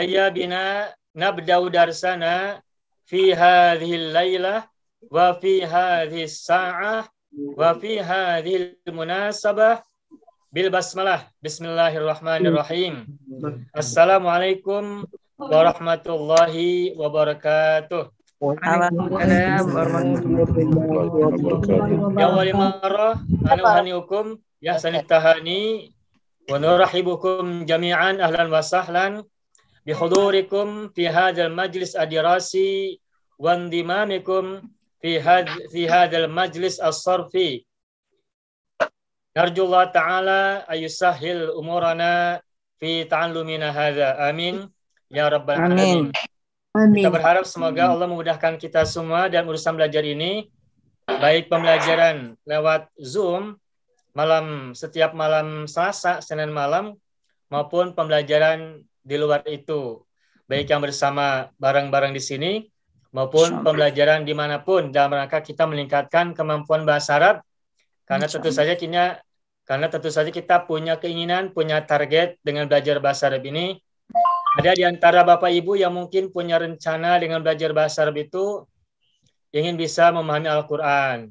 Hayya bina nabda'u darsana fi hadhil laylah wa fi hadhis sa'ah wa fi hadhil munasabah bil basmalah. Bismillahirrahmanirrahim. Assalamualaikum warahmatullahi wabarakatuh. Waalaikumsalam warahmatullahi wabarakatuh. Ya wali marah anuhaniukum ya sanitahani wa nurahibukum jami'an ahlan wa sahlan bihudurikum fi hadzal majlis adirasi wa indimamikum fi hadzal majlis as-sarfi. Narjullah ta'ala ayusahhil umurana fi ta'allumina hadza. Amin ya rabbal alamin. Kita berharap semoga Allah memudahkan kita semua dan urusan belajar ini, baik pembelajaran lewat Zoom setiap malam Selasa, Senin malam, maupun pembelajaran di luar itu, baik yang bersama bareng-bareng di sini maupun pembelajaran dimanapun dalam rangka kita meningkatkan kemampuan bahasa Arab, karena tentu saja kita punya keinginan, punya target dengan belajar bahasa Arab ini. Ada di antara Bapak Ibu yang mungkin punya rencana dengan belajar bahasa Arab itu ingin bisa memahami Al-Quran,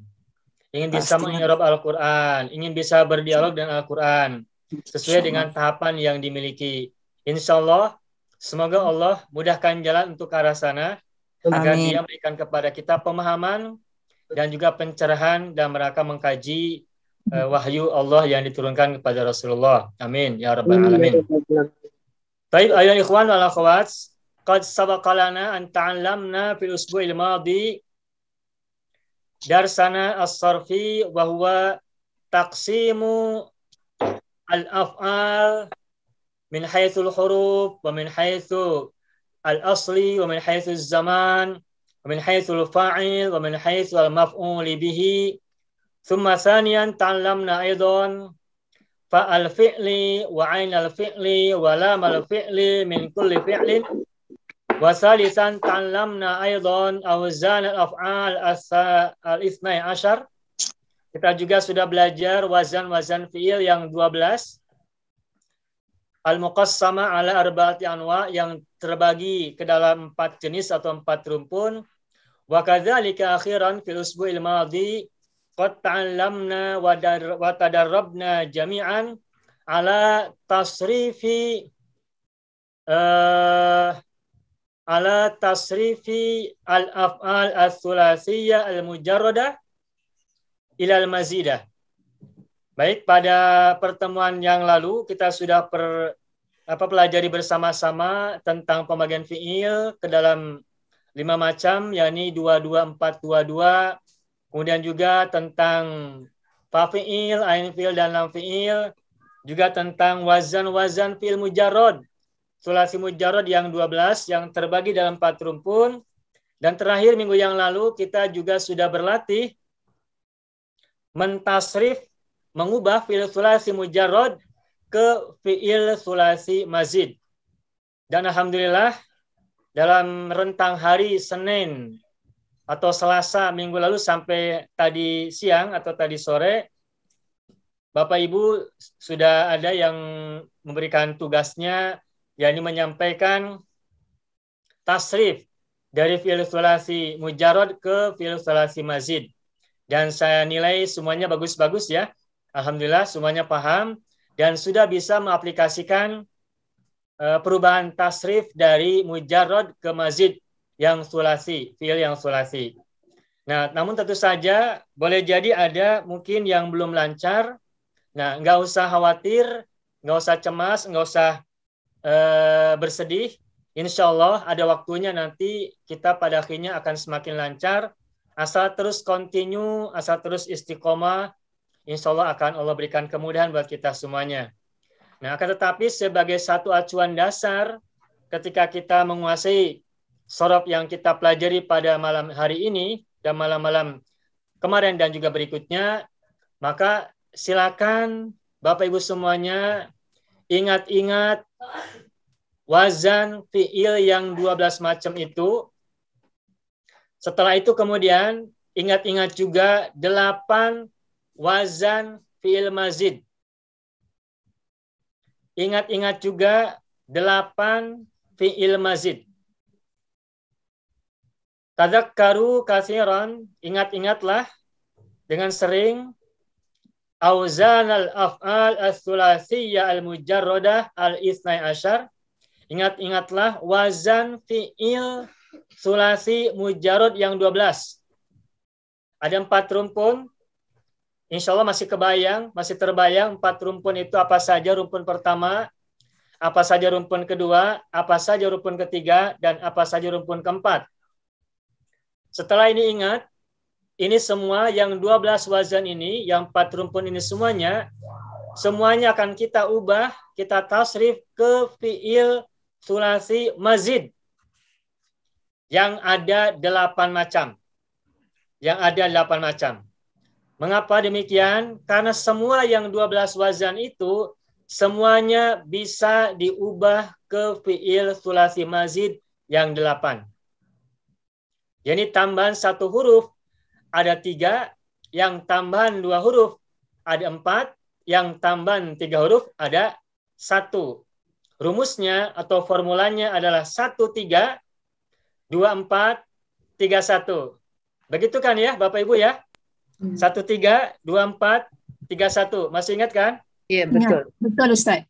ingin bisa mengi'rab Al-Quran, ingin bisa berdialog dengan Al-Quran sesuai dengan tahapan yang dimiliki. Insya Allah, semoga Allah mudahkan jalan untuk ke arah sana, agar Dia memberikan kepada kita pemahaman dan juga pencerahan dalam rangka mengkaji wahyu Allah yang diturunkan kepada Rasulullah. Amin ya rabbal alamin. Baik, ayuhal ikhwan wal akhwat, qad sabaqa lana an ta'allamna fil usbu'il madi darsana as-sarfi wa huwa taqsimu al-af'al min haythul huruf wa min haythu al-asli wa min haythu zaman wa min haythul fa'il wa min haythu al-maf'ul bihi. Thumma thaniyan ta'allamna aidan fa'al fi'li wa 'ainal fi'li wa lamal fi'li min kulli fi'lin. Wa thalithan ta'allamna aidan awzan al-af'al al-ithnai asyar. Kita juga sudah belajar wazan-wazan fi'il yang 12. Al-muqassama ala arba'ati anwa, yang terbagi ke dalam 4 jenis atau 4 rumpun. Wa kadzalika akhiran fil usbu'il madhi qad ta'allamna wa tadarrabna jami'an ala tasrifi al-af'al ats-tsulatsiyah al-mujarradah ila al-mazidah. Baik, pada pertemuan yang lalu kita sudah pelajari bersama-sama tentang pembagian fi'il ke dalam 5 macam, yakni 22, 4, 22. Kemudian juga tentang fa fi'il, ain fi'il, dan lam fi'il. Juga tentang wazan-wazan fi'il mujarrad, sulasi mujarrad yang 12 yang terbagi dalam 4 rumpun. Dan terakhir minggu yang lalu kita juga sudah berlatih mentasrif, mengubah fi'il sulasi mujarrad ke fi'il sulasi mazid. Dan alhamdulillah dalam rentang hari Senin atau Selasa minggu lalu sampai tadi siang atau tadi sore, Bapak Ibu sudah ada yang memberikan tugasnya, yakni menyampaikan tasrif dari fi'il sulasi mujarrad ke fi'il sulasi mazid. Dan saya nilai semuanya bagus-bagus ya. Alhamdulillah semuanya paham dan sudah bisa mengaplikasikan perubahan tasrif dari mujarrad ke mazid yang sulasi, fi'il yang sulasi. Nah, namun tentu saja boleh jadi ada mungkin yang belum lancar. Nah, nggak usah khawatir, nggak usah cemas, nggak usah bersedih. Insya Allah ada waktunya nanti kita pada akhirnya akan semakin lancar. Asal terus continue, asal terus istiqomah, insya Allah akan Allah berikan kemudahan buat kita semuanya. Nah, akan tetapi sebagai satu acuan dasar ketika kita menguasai sorof yang kita pelajari pada malam hari ini dan malam-malam kemarin dan juga berikutnya, maka silakan Bapak Ibu semuanya ingat-ingat wazan fi'il yang 12 macam itu. Setelah itu kemudian ingat-ingat juga 8 wazan fi'il mazid. Ingat-ingat juga 8 fi'il mazid. Tadzakkaru katsiran, ingat-ingatlah dengan sering auzan al-af'al as-sulatsiyah al-mujarradah al-ithnai asyar. Ingat-ingatlah wazan fi'il sulasi mujarrad yang 12. Ada 4 rumpun. Insya Allah masih terbayang 4 rumpun itu apa saja rumpun pertama, apa saja rumpun kedua, apa saja rumpun ketiga, dan apa saja rumpun keempat. Setelah ini ingat, ini semua yang 12 wazan ini, yang 4 rumpun ini semuanya akan kita ubah, kita tasrif ke fi'il sulasi mazid yang ada 8 macam. Mengapa demikian? Karena semua yang 12 wazan itu semuanya bisa diubah ke fi'il sulasi mazid yang 8. Jadi tambahan 1 huruf ada 3, yang tambahan 2 huruf ada 4, yang tambahan 3 huruf ada 1. Rumusnya atau formulanya adalah 1, 3, 2, 4, 3, 1. Begitu kan ya Bapak Ibu ya? 1, 3, 2, 4, 3, 1. Masih ingat kan? Iya, betul. Betul, Ustaz.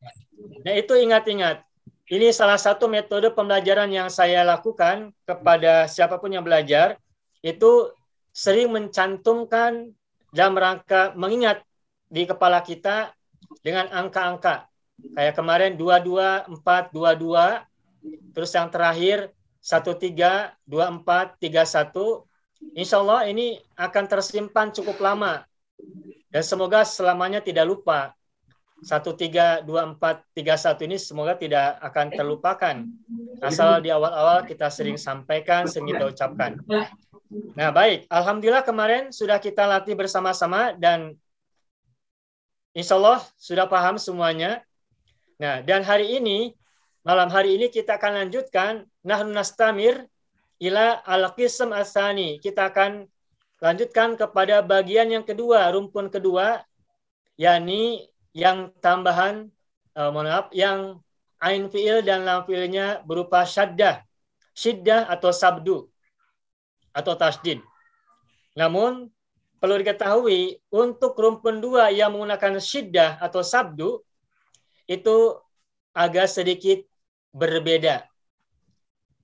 Nah, itu ingat-ingat. Ini salah satu metode pembelajaran yang saya lakukan kepada siapapun yang belajar, itu sering mencantumkan dalam rangka mengingat di kepala kita dengan angka-angka. Kayak kemarin 22, 4, 22, terus yang terakhir 1, 3, 2, 4, 3, 1. Insya Allah ini akan tersimpan cukup lama. Dan semoga selamanya tidak lupa. 1, 3, 2, 4, 3, 1 ini semoga tidak akan terlupakan. Asal di awal-awal kita sering sampaikan, sering kita ucapkan. Nah baik, Alhamdulillah kemarin sudah kita latih bersama-sama dan insya Allah sudah paham semuanya. Nah dan malam hari ini kita akan lanjutkan nahnu nastamir ila al-qism as-tsani. Kita akan lanjutkan kepada bagian yang kedua, rumpun kedua, yakni yang tambahan, yang ain fi'il dan lam fi'ilnya berupa syaddah atau sabdu atau tasdid. Namun perlu diketahui untuk rumpun 2 yang menggunakan syiddah atau sabdu itu agak sedikit berbeda.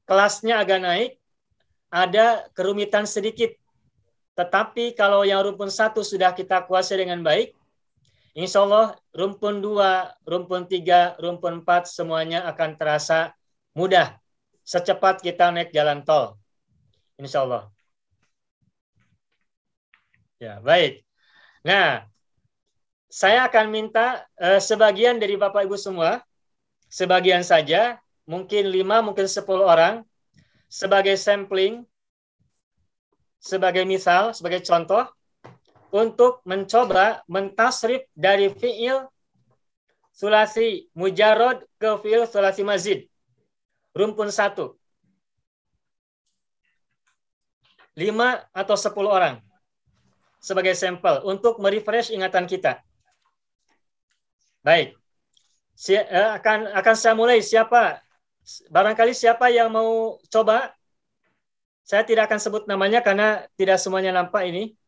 Kelasnya agak naik, ada kerumitan sedikit. Tetapi kalau yang rumpun 1 sudah kita kuasai dengan baik, insya Allah rumpun 2, rumpun 3, rumpun 4 semuanya akan terasa mudah. Secepat kita naik jalan tol. Insya Allah. Ya, baik. Nah, saya akan minta sebagian dari Bapak Ibu semua, sebagian saja, mungkin 5, mungkin 10 orang, sebagai sampling, sebagai misal, sebagai contoh, untuk mencoba mentasrif dari fi'il sulasi mujarrad ke fi'il sulasi mazid. Rumpun 1. 5 atau 10 orang. Sebagai sampel, untuk merefresh ingatan kita. Baik. Akan saya mulai. Barangkali siapa yang mau coba? Saya tidak akan sebut namanya karena tidak semuanya nampak ini.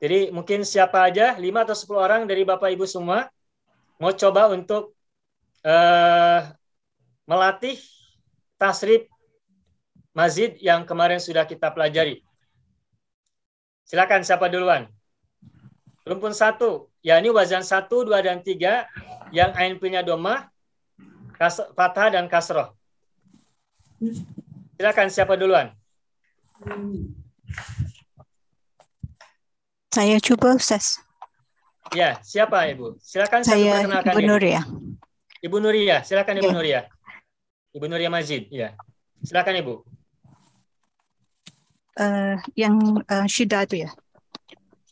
Jadi mungkin siapa aja, 5 atau 10 orang dari Bapak Ibu semua mau coba untuk melatih tasrif mazid yang kemarin sudah kita pelajari. Silakan siapa duluan? Rumpun 1, yakni wazan 1, 2, dan 3 yang ain punya domah, fathah dan kasroh. Silakan siapa duluan? Saya coba, Ustaz. Ya, siapa Ibu? Silakan saya perkenalkan Ibu Nuria. Ibu Nuria, silakan Ibu Ya. Nuria. Ibu Nuria Mazid, ya. Silakan Ibu. Yang syiddah itu ya?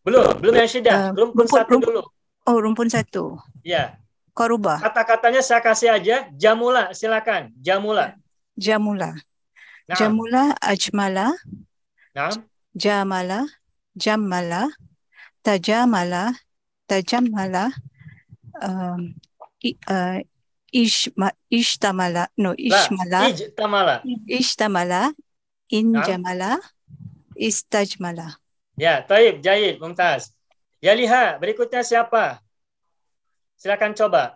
Belum yang syiddah. Rumpun 1 dulu. Oh, rumpun 1. Ya. Korubah. Kata-katanya saya kasih aja. Jamula, silakan. Jamula. Jamula. Naam. Jamula, ajmala, Naam. jamala, jammala, tajamala, tajammala, ishtamala, no, ishtamala, injamala, istajmala. Ya, taib, jahid, mumtaz. Yaliha, berikutnya siapa? Silakan coba.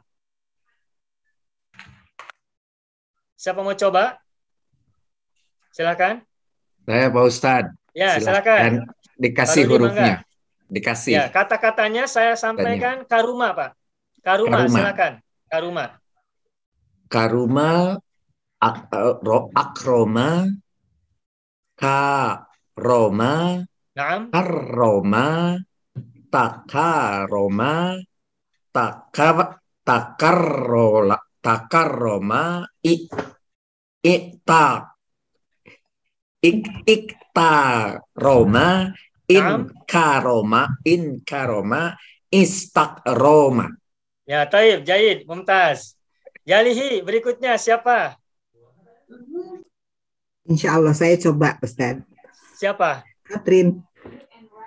Siapa mau coba? Silakan. Saya Pak Ustadz. Ya, silakan. Dikasih hurufnya. Dikasih. Ya, kata-katanya saya sampaikan karuma, Pak. Karuma, silakan. Karuma. Karuma, akroma, karoma, Naam. karoma, takaroma, takarroma, iktaroma, inkaroma, istakroma. Ya, taib, jahid, mumtaz. Yalihi, berikutnya siapa? Insya Allah saya coba, Ustaz. Siapa? Katrin.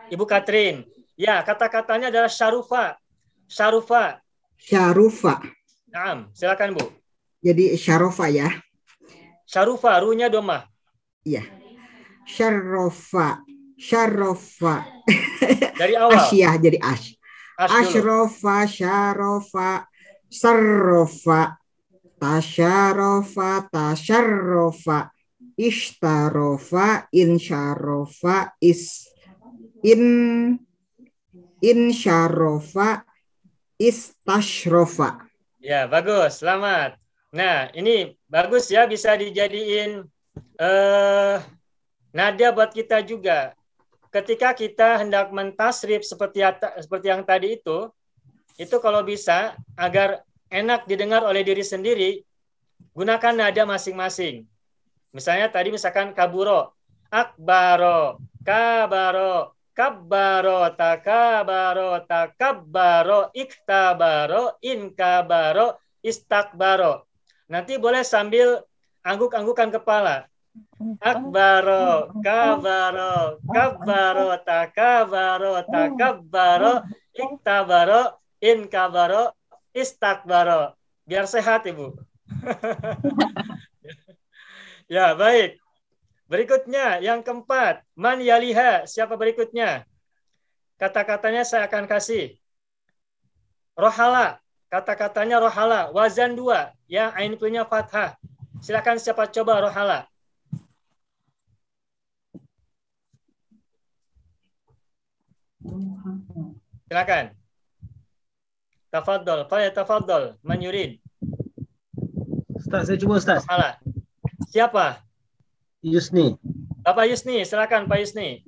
Ibu Katrin. Ya, kata-katanya adalah syarufa. Syarufa. Syarufa. Naam, silakan Bu. Jadi syarofa ya. Syarufa, runya domah. Iya. Syarofa. Syarofa. Dari awal. Asyah jadi ash. Ashrofa, syarofa, sarrofa, tasyarofa, tasyarrofa, ishtarofa, insyarofa, insyarofa, istashrofa. Ya, bagus. Selamat. Nah, ini bagus ya, bisa dijadiin nada buat kita juga. Ketika kita hendak mentasrif seperti yang tadi itu kalau bisa agar enak didengar oleh diri sendiri, gunakan nada masing-masing. Misalnya tadi misalkan kaburo, akbaro, kabaro, kabbaro, takabbaro, iktabaro, inkabaro, istakbaro. Nanti boleh sambil angguk-anggukan kepala. Akbaro, kabaro, kabbaro, takabbaro, iktabaro, inkabaro, istakbaro. Biar sehat, Ibu. Ya, baik. Berikutnya, yang keempat. Man yaliha. Siapa berikutnya? Kata-katanya saya akan kasih. Rohala. Kata-katanya rohala. Wazan 2. Ya, ain punya fathah. Silakan siapa coba rohala. Silakan. Tafadhol, tafadhol, man yurid. Ustaz, saya coba Ustaz. Rohala. Siapa? Yusni. Bapak Yusni, silakan Pak Yusni.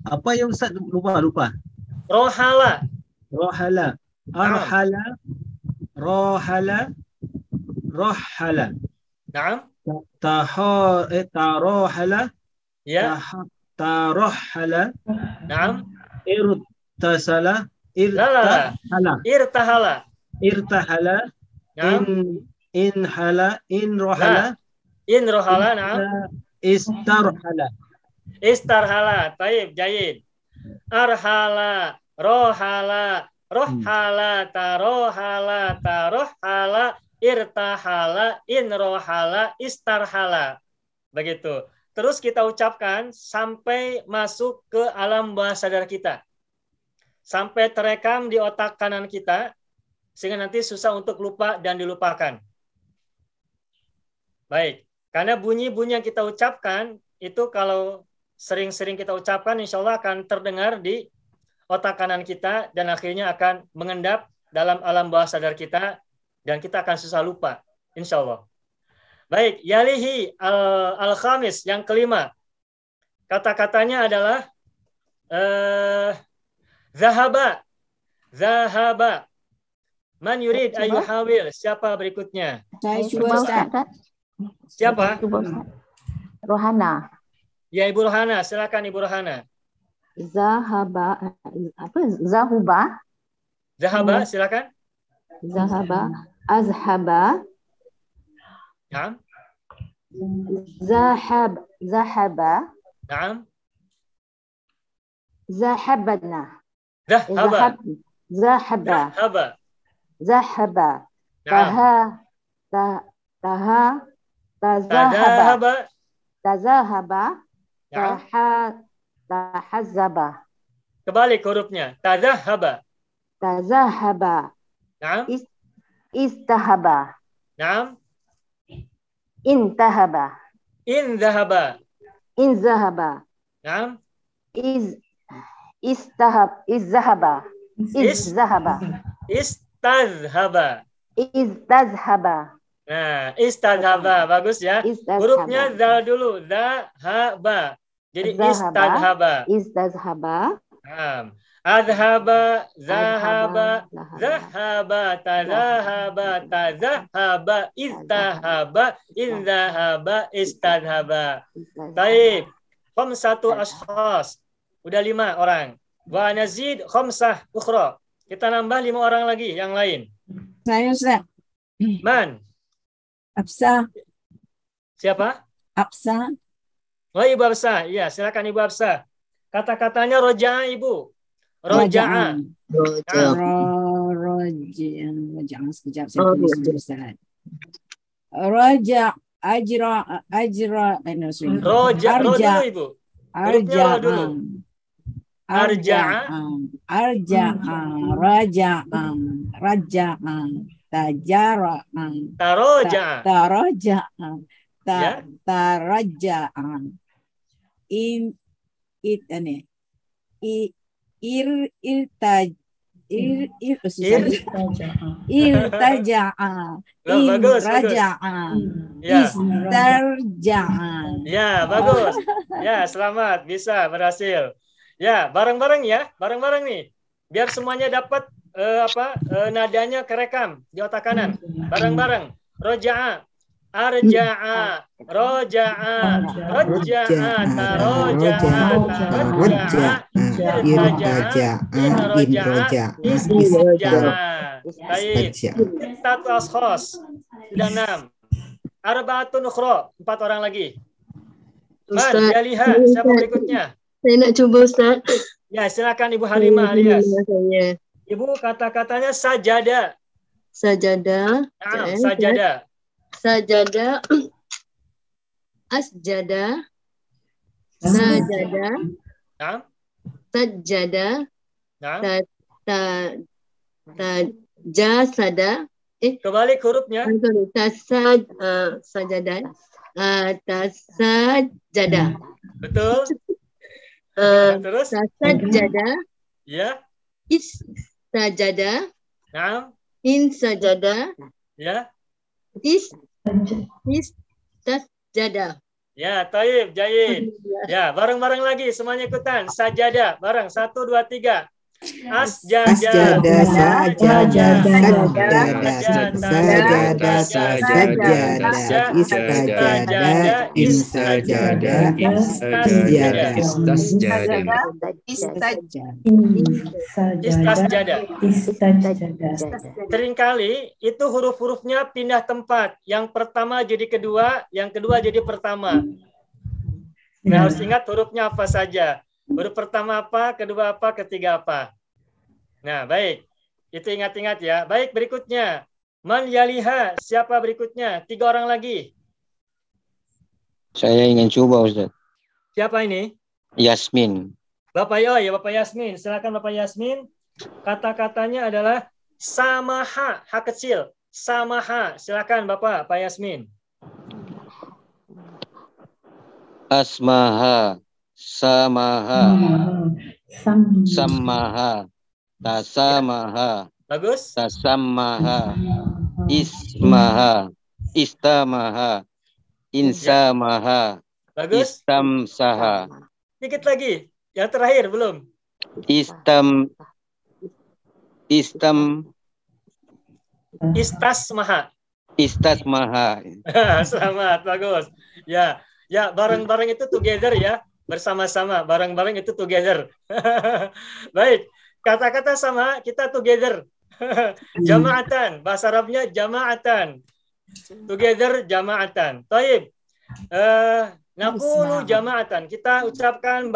Apa yang Ustaz lupa? Rohala. Rohala. Arhala. Rohala. Rohala. Naam. Tarohala. Ya. Tarohala. Naam. Irtasala. Irtahala. Irtahala. Inhala. Inrohala. Inrohala. Naam. Istarhala. Istarhala. Taib, jayid. Arhala. Rohala. Rohala. Tarohala. Tarohala. Irtahala. Inrohala. Istarhala. Begitu. Terus kita ucapkan sampai masuk ke alam bawah sadar kita. Sampai terekam di otak kanan kita, sehingga nanti susah untuk lupa dan dilupakan. Baik, karena bunyi-bunyi yang kita ucapkan, itu kalau sering-sering kita ucapkan, insya Allah akan terdengar di otak kanan kita, dan akhirnya akan mengendap dalam alam bawah sadar kita, dan kita akan susah lupa, insya Allah. Baik, yalihi al-khamis, yang kelima. Kata-katanya adalah zahaba. Zahaba. Man yurid ayyuhawil. Siapa berikutnya? Saya coba Ustaz. Siapa? Rohana. Ya, Ibu Rohana. Silakan Ibu Rohana. Zahaba. Apa? Zahuba. Zahaba, silakan. Zahaba. Azhaba. Naam. Zahaba. Naam. Zahabna. Zahaba. Zahaba. Zahaba. Zahaba. Naam. Tadahaba. Tazahaba. Naam. Tahazzaba. Kebalik hurufnya. Tadahaba. Tazahaba. Naam. Istahaba. Naam. Intahaba. Indhahaba. Inzahaba. Naam. Izzahaba. Izzahaba. Istadhaba. Istazhaba. Nah, istadhaba. Bagus ya. Istadhaba. Hurufnya zal dulu. Zahaba. Jadi istadhaba. Istazhaba. Naam. Adhaba, zahaba, zahaba, tazahaba, tazahaba, istahaba, indahaba, istadhaba. Baik. Khamsatu ashkhas. Udah 5 orang. Wa nazid khamsah ukhra. Kita nambah 5 orang lagi yang lain. Saya Ustaz. Man? Absa. Siapa? Absa. Oh, Ibu Absa. Iya, silakan Ibu Absa. Kata-katanya roja'a, Ibu. Roja'a. Roja'a sekejap saya tulis dulu Ustaz. Roja ajra Roja dulu Ibu. Hurufnya dulu. Arja'a. Raja'an, tajara'an, taraja'an, taraja'an, irtaja'an, irraja'an, istarja'an. Ya, bagus. Ya, selamat, bisa berhasil. Ya, bareng-bareng ya, bareng-bareng nih. Biar semuanya dapat nadanya kerekam di otak kanan. Bareng-bareng. Roja'a, arja'a, roja'a, roja'a, taroja'a, taroja'a, irtaja'a, inroja'a, istisja'a. Baik. Satu ashkhas. Sudah 6. Arba'atun ukhra. 4 orang lagi. Man, yaliha. Siapa berikutnya? Saya nak cuba Ustaz. Ya, silakan Ibu Halimah alias. Ibu kata-katanya sajada. Sajada. Nah, sajada. Sajada. Asjada. Sajada. Nah. Sajada. Nah. Jasada. Kebalik hurufnya. Sajada. Tasajada. Betul. Terus? Sajada. Ya. Istajada. Nah. Insajada. Ya. Istasjada. Ya, taib, jahid. Ya, bareng-bareng lagi semuanya ikutan. Sajada, bareng. 1, 2, 3. Asjada, sajada, seringkali itu huruf-hurufnya pindah tempat. Yang pertama jadi kedua, yang kedua jadi pertama. Nah, harus ingat hurufnya apa saja. Huruf pertama apa, kedua apa, ketiga apa. Nah, baik. Itu ingat-ingat ya. Baik, berikutnya. Man yaliha, siapa berikutnya? 3 orang lagi. Saya ingin coba, Ustaz. Siapa ini? Yasmin. Bapak Yasmin. Silakan Bapak Yasmin. Kata-katanya adalah samaha, ha kecil. Samaha. Silakan Bapak Yasmin. Asmaha. Samaha, samaha, tasamaha, bagus, tasamaha, ismaha, istamaha, insamaha, bagus, istamsaha. Dikit lagi, yang terakhir belum. Istasmaha. Selamat, bagus. Ya, bareng-bareng itu together ya. Bersama-sama, bareng-bareng itu together. Baik, kata-kata sama, kita together. Jama'atan, bahasa Arabnya jama'atan. Together jama'atan. Taib. Naqulu jama'atan. Kita ucapkan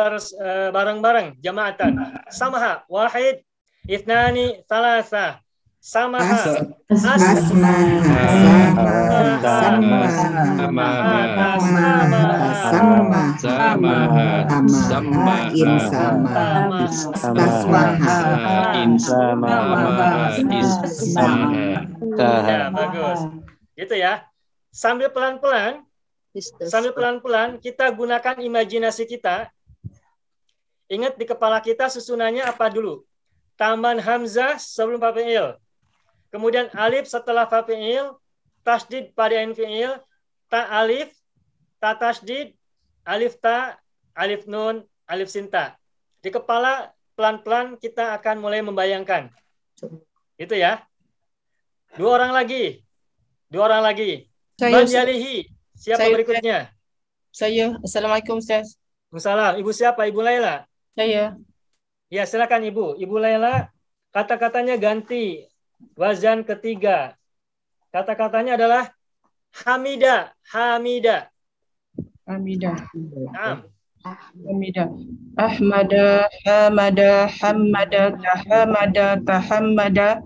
bareng-bareng jama'atan. Samaha, wahid, ithnani, thalatha. Samaha. Ya, bagus. Gitu ya. Sambil pelan-pelan kita gunakan imajinasi kita. Ingat di kepala kita susunannya apa dulu? Tambahan hamzah sebelum fa fi'il. Kemudian alif setelah fa fi'il, tasdid pada ain fi'il, ta alif, ta tasdid, alif ta, alif nun, alif sinta. Di kepala pelan-pelan kita akan mulai membayangkan. Itu ya. Dua orang lagi. Man yalihi. Siapa berikutnya? Saya. Assalamualaikum, Ustaz. Waalaikumsalam. Ibu siapa? Ibu Laila. Saya. Ya, silakan Ibu. Ibu Laila, kata-katanya ganti. Wazan ketiga. Kata-katanya adalah hamida. Hamida. Naam. Hamida. Ahmada, hamada, hammada, tahamada, tahammada,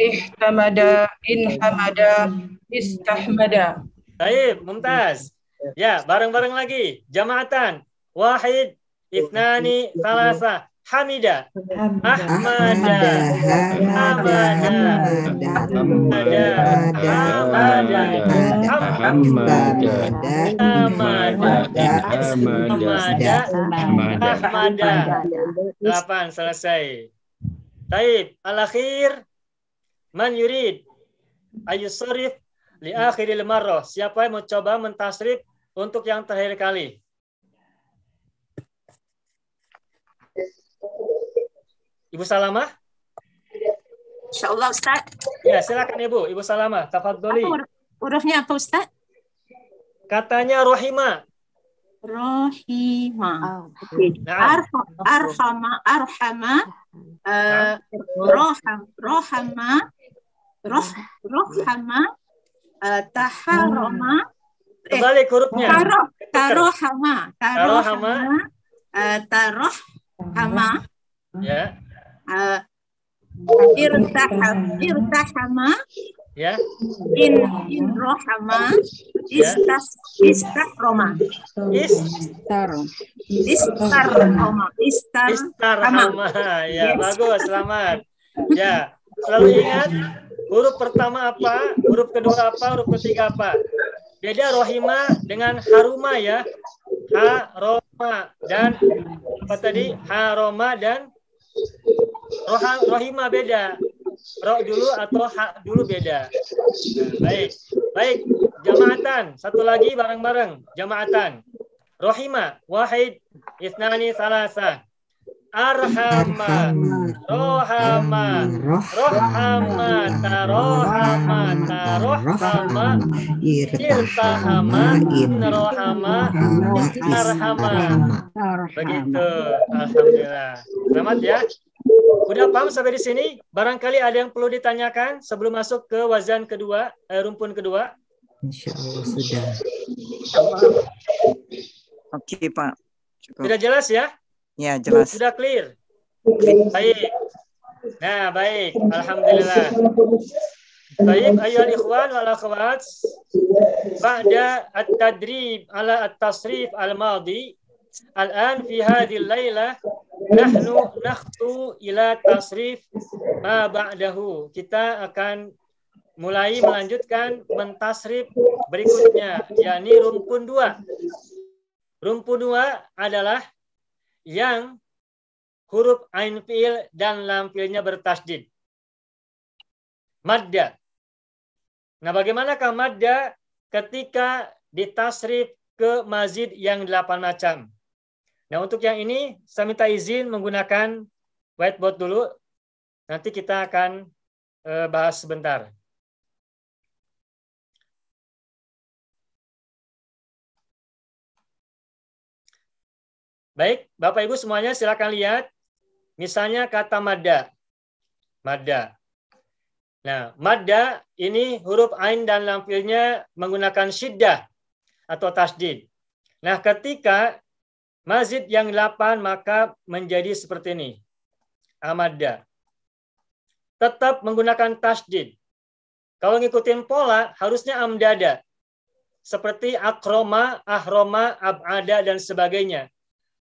ihtamada, inhamada, istahmada. Baik, mumtaz. Ya, bareng-bareng lagi. Jamaatan. Wahid, ithnani, thalatha. Hamida, Ahmada, Ahmada. 8 selesai. Taib, al-akhir, man yurid ayusarif li akhiril marrah. Siapa yang mau coba mentasrif untuk yang terakhir kali? Ibu Salamah? Insyaallah, Ustaz. Ya, silakan Ibu. Ibu Salamah, tafadholi. Hurufnya apa, Ustaz? Katanya rohima. Rohima. Nah. Arhama, rohama, taharoma. Kembali hurufnya. Tarohama. Ya. Irtahama. Ya. In rohama. Istaroma. Istarhama. Ya, bagus, selamat. Ya, selalu ingat huruf pertama apa, huruf kedua apa, huruf ketiga apa. Beda rohima dengan haruma ya. Haroma dan apa tadi? Haroma dan rohima beda. Roh dulu atau ha dulu beda. Nah, baik. Jamaatan. Satu lagi bareng-bareng. Jamaatan. Rohima. Wahid. Isnani. Salasa. Arhama. Rohama. Rohama. Irtahama. Rohama. Arhama. Begitu. Alhamdulillah. Selamat ya. Udah paham sampai di sini? Barangkali ada yang perlu ditanyakan sebelum masuk ke wazan kedua, rumpun kedua? Insyaallah sudah. Oke, Pak. Cukup. Sudah jelas ya? Ya, jelas. Sudah clear? Baik. Nah, baik. Alhamdulillah. Baik, ayyuhal ikhwan wal akhwat. Ba'da at-tadrib ala at-tasrif al-madi, al-an fi hadhihi al-lailah nahnu nakhtu ila tasrif ma ba'dahu. Kita akan mulai melanjutkan mentasrif berikutnya, yakni rumpun 2. Rumpun 2 adalah yang huruf ain fi'il dan lam fi'ilnya bertasdid. Madda. Nah, bagaimanakah madda ketika ditasrif ke mazid yang 8 macam? Nah, untuk yang ini saya minta izin menggunakan whiteboard dulu. Nanti kita akan bahas sebentar. Baik, Bapak Ibu semuanya silakan lihat. Misalnya kata madda. Madda. Nah, madda ini huruf ain dan lam fi'ilnya menggunakan syiddah atau tasdid. Nah, ketika mazid yang 8 maka menjadi seperti ini. Amadda. tetap menggunakan tasydid. Kalau ngikutin pola, harusnya amdada. Seperti akroma, ahroma, abada, dan sebagainya.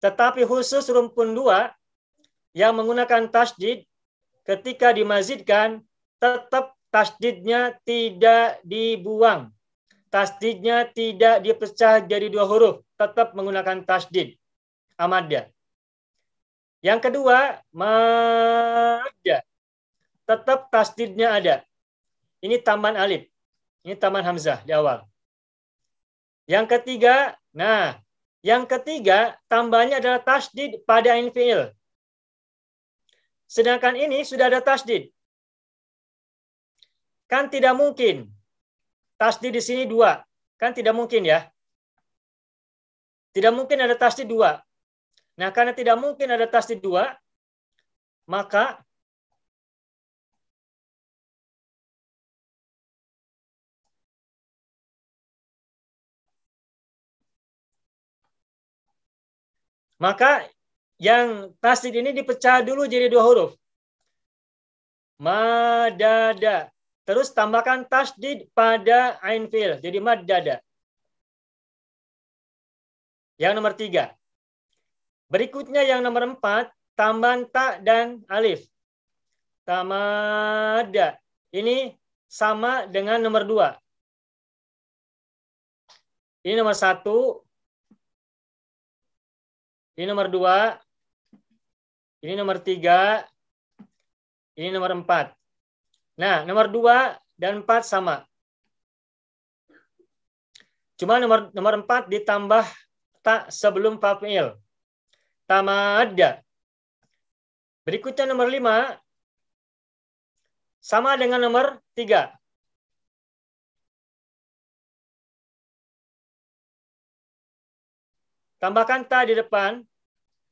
Tetapi khusus rumpun 2 yang menggunakan tasydid, ketika dimazidkan, tetap tasydidnya tidak dibuang. Tasydidnya tidak dipecah jadi 2 huruf. Tetap menggunakan tasydid. Amadda. Yang kedua, madda. Tetap tasydidnya ada. Ini tambahan alif. Ini tambahan hamzah di awal. Yang ketiga, tambahnya adalah tasydid pada ain fi'il. Sedangkan ini sudah ada tasydid. Kan tidak mungkin. Tasydid di sini 2. Kan tidak mungkin ya. Tidak mungkin ada tasydid 2. Nah, karena tidak mungkin ada tasydid 2, maka yang tasydid ini dipecah dulu jadi 2 huruf. Madada. Terus tambahkan tasydid pada ain fi'il. Jadi madada. Yang nomor 3. Berikutnya yang nomor 4. Tambahan ta dan alif. Tamada. Ini sama dengan nomor 2. Ini nomor 1. Ini nomor 2. Ini nomor 3. Ini nomor 4. Nah, nomor 2 dan 4 sama. Cuma nomor 4 ditambah tak sebelum fa'il. Tamadda. Berikutnya nomor 5. Sama dengan nomor 3. Tambahkan ta di depan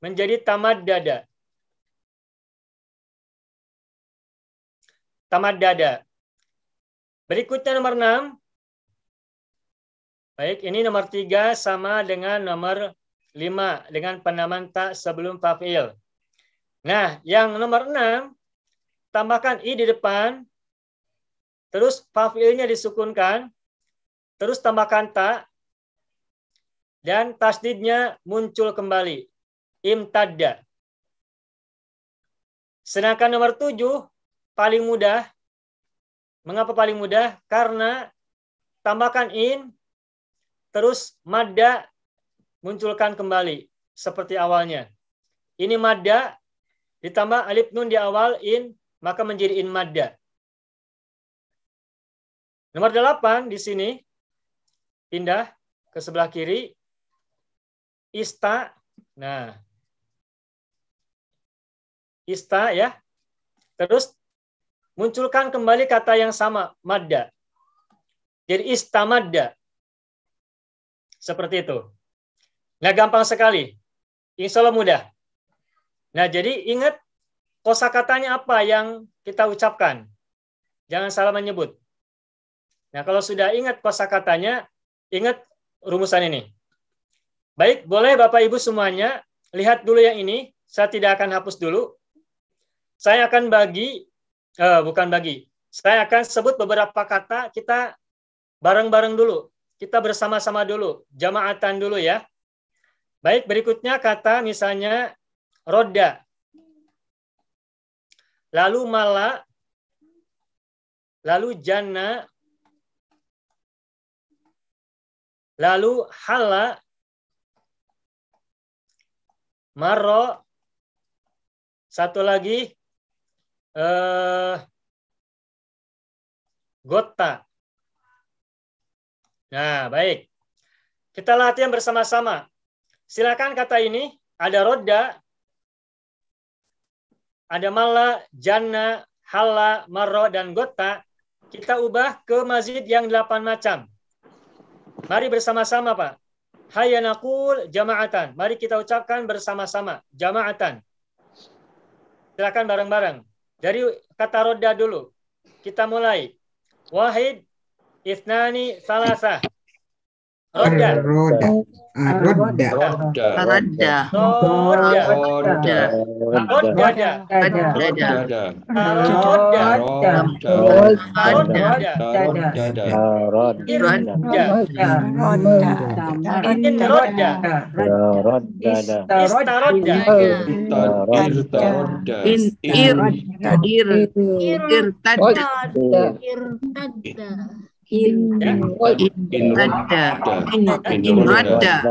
menjadi tamaddada. Tamaddada. Berikutnya nomor 6. Baik, ini nomor 3 sama dengan nomor 5 dengan penambahan ta sebelum fa'il. Nah, yang nomor 6 tambahkan i di depan, terus fa'ilnya disukunkan, terus tambahkan ta, dan tasdidnya muncul kembali. Imtadda. Sedangkan nomor 7 paling mudah. Mengapa paling mudah? Karena tambahkan in, terus madda munculkan kembali seperti awalnya. Ini madda ditambah alif nun di awal in, maka menjadi in madda. Nomor 8 di sini pindah ke sebelah kiri. Ista. Nah. Ista ya. Terus munculkan kembali kata yang sama, madda. Jadi istamadda. Seperti itu. Nah, gampang sekali. Insya Allah mudah. Nah, jadi ingat kosakatanya apa yang kita ucapkan. Jangan salah menyebut. Nah, kalau sudah ingat kosakatanya, ingat rumusan ini. Baik, boleh Bapak Ibu semuanya lihat dulu yang ini. Saya tidak akan hapus dulu. Saya akan saya akan sebut beberapa kata, kita bareng-bareng dulu. Kita bersama-sama dulu, jamaatan dulu ya. Baik, berikutnya kata misalnya roda. Lalu mala, lalu jannah, lalu hala, maro, satu lagi gota. Nah, baik. Kita latihan bersama-sama. Silakan kata ini, ada roda, ada mala, jannah, hala, maro, dan gota. Kita ubah ke mazid yang 8 macam. Mari bersama-sama, Pak. Hayya naqul jama'atan. Mari kita ucapkan bersama-sama. Jama'atan. Silakan bareng-bareng. Dari kata roda dulu. Kita mulai. Wahid, ithnani, salasah. Roda. Aroda. Aroda. Radda. Roda. Rodada.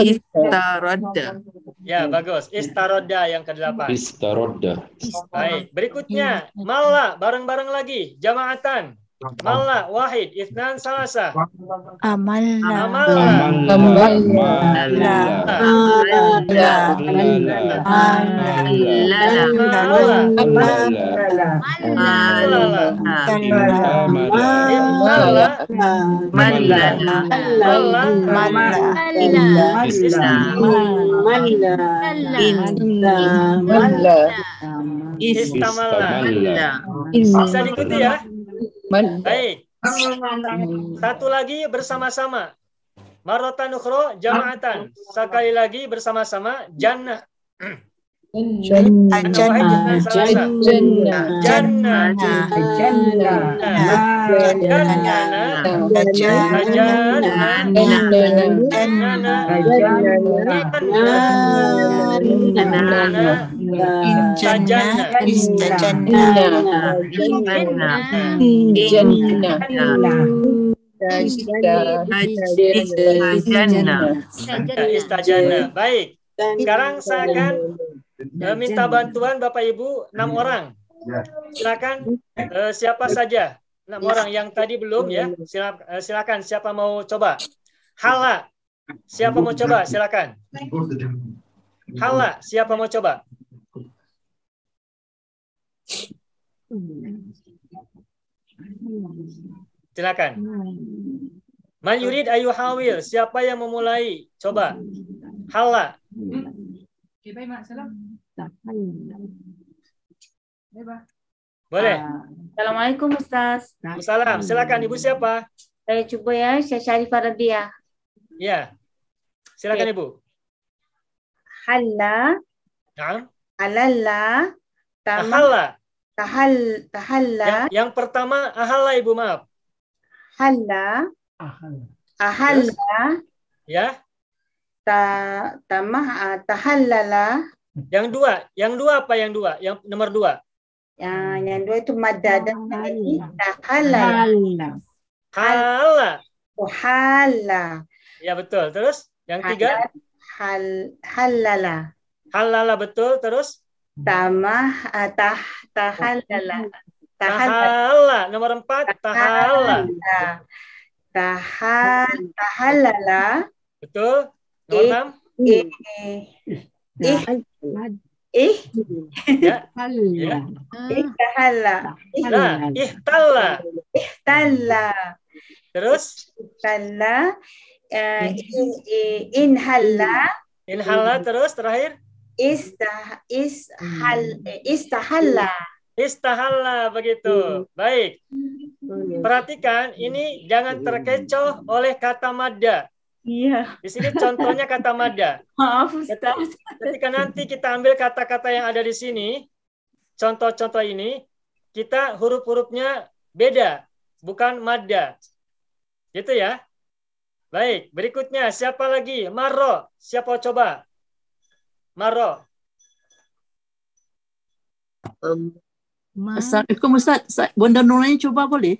Istaradda. Ya, bagus. Istaroda yang ke-8. Istaroda. Baik, berikutnya malla, bareng-bareng lagi, jamaatan. Malla, wahid, itsnan, salasa. Amalna. Bisa diikuti ya? Baik. Satu lagi bersama-sama. Marratan ukhra jama'atan. Sekali lagi bersama-sama jannah. Istajana. Baik. Sekarang saya akan minta bantuan Bapak Ibu 6 orang. Silakan siapa saja 6 orang yang tadi belum ya. Silakan siapa mau coba. Hala. Siapa mau coba? Silakan. Hala, siapa mau coba? Silakan. Man yurid ayu hawil. Siapa yang memulai? Coba. Hala. Boleh. Assalamualaikum Ustaz. Salam. Silakan Ibu siapa? Saya coba ya, saya Syarifah Radia. Ya. Silakan Ibu. Halla. Naam. Alalla. Ahalla. Tahalla. Yang pertama ahalla Ibu, maaf. Halla. Ahalla. Ya. Tahallala. Yang dua apa yang dua? Yang nomor 2. Yang dua itu madda dan lagi tahallala. Hala. Hala. Ya betul. Terus yang 3? Halala. Halala betul. Terus? Tahallala. Tahala. Nomor 4 tahala. Tahallala. Betul. Nomor 6. Ihtalla. Terus? Inhalla terus terakhir? Istahalla begitu. Baik. Perhatikan ini jangan terkecoh oleh kata madda. Iya. Di sini contohnya kata madda. Maaf Ustaz. Ketika nanti kita ambil kata-kata yang ada di sini, contoh-contoh ini, kita huruf-hurufnya beda, bukan madda. Gitu ya. Baik, berikutnya siapa lagi? Marro. Siapa coba? Marro. Assalamualaikum Ustaz. Bunda Nuraini coba boleh?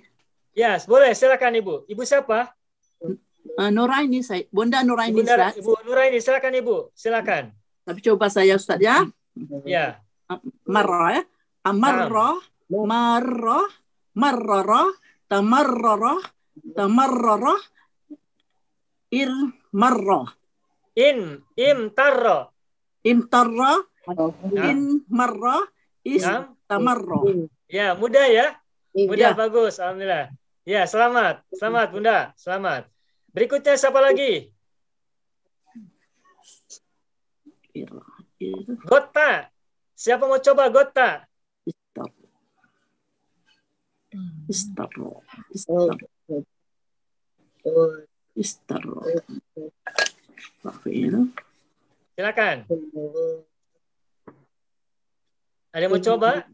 Ya, boleh. Silakan Ibu. Ibu siapa? Nuraini saya. Bunda Nuraini Ustaz. Ibu Nuraini, silakan Ibu. Silakan. Tapi coba saya Ustaz ya. Ya. Marro ya. Amarro, marro, marroro, tamarroro, tamarroro, marro. Imtarro. Imtarro. Marro. Tamarro. Ya, mudah ya. Mudah, bagus. Alhamdulillah. Ya, selamat. Selamat, Bunda. Selamat. Berikutnya siapa lagi? Gota. Siapa mau coba Gota? Silakan. Ada yang mau coba?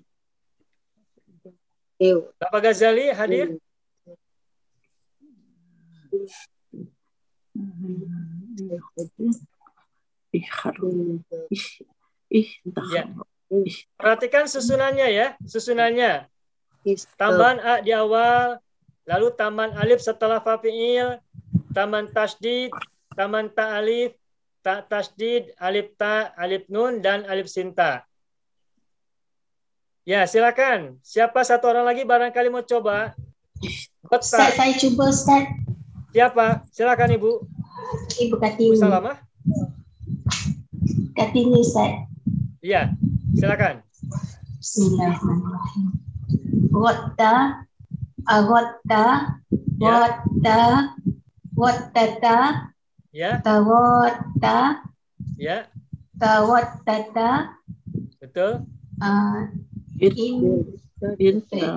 Bapak Ghazali hadir? Ya. Perhatikan susunannya ya, susunannya. Tambahan a di awal, lalu tambahan alif setelah fa fi'il, tambahan tasdid, tambahan ta alif, ta tasdid, alif ta, alif nun, dan alif sinta. Ya, silakan. Siapa satu orang lagi barangkali mau coba? Ustaz, saya cuba, Ustaz. Siapa? Silakan Ibu. Ibu Kartini. Ibu Salamah. Kartini, Ustaz. Iya, silakan. Bismillahirrahmanirrahim. Watta, agotta, watta, wattata, Ya, tawatta, ya, tawattata, betul. Iktata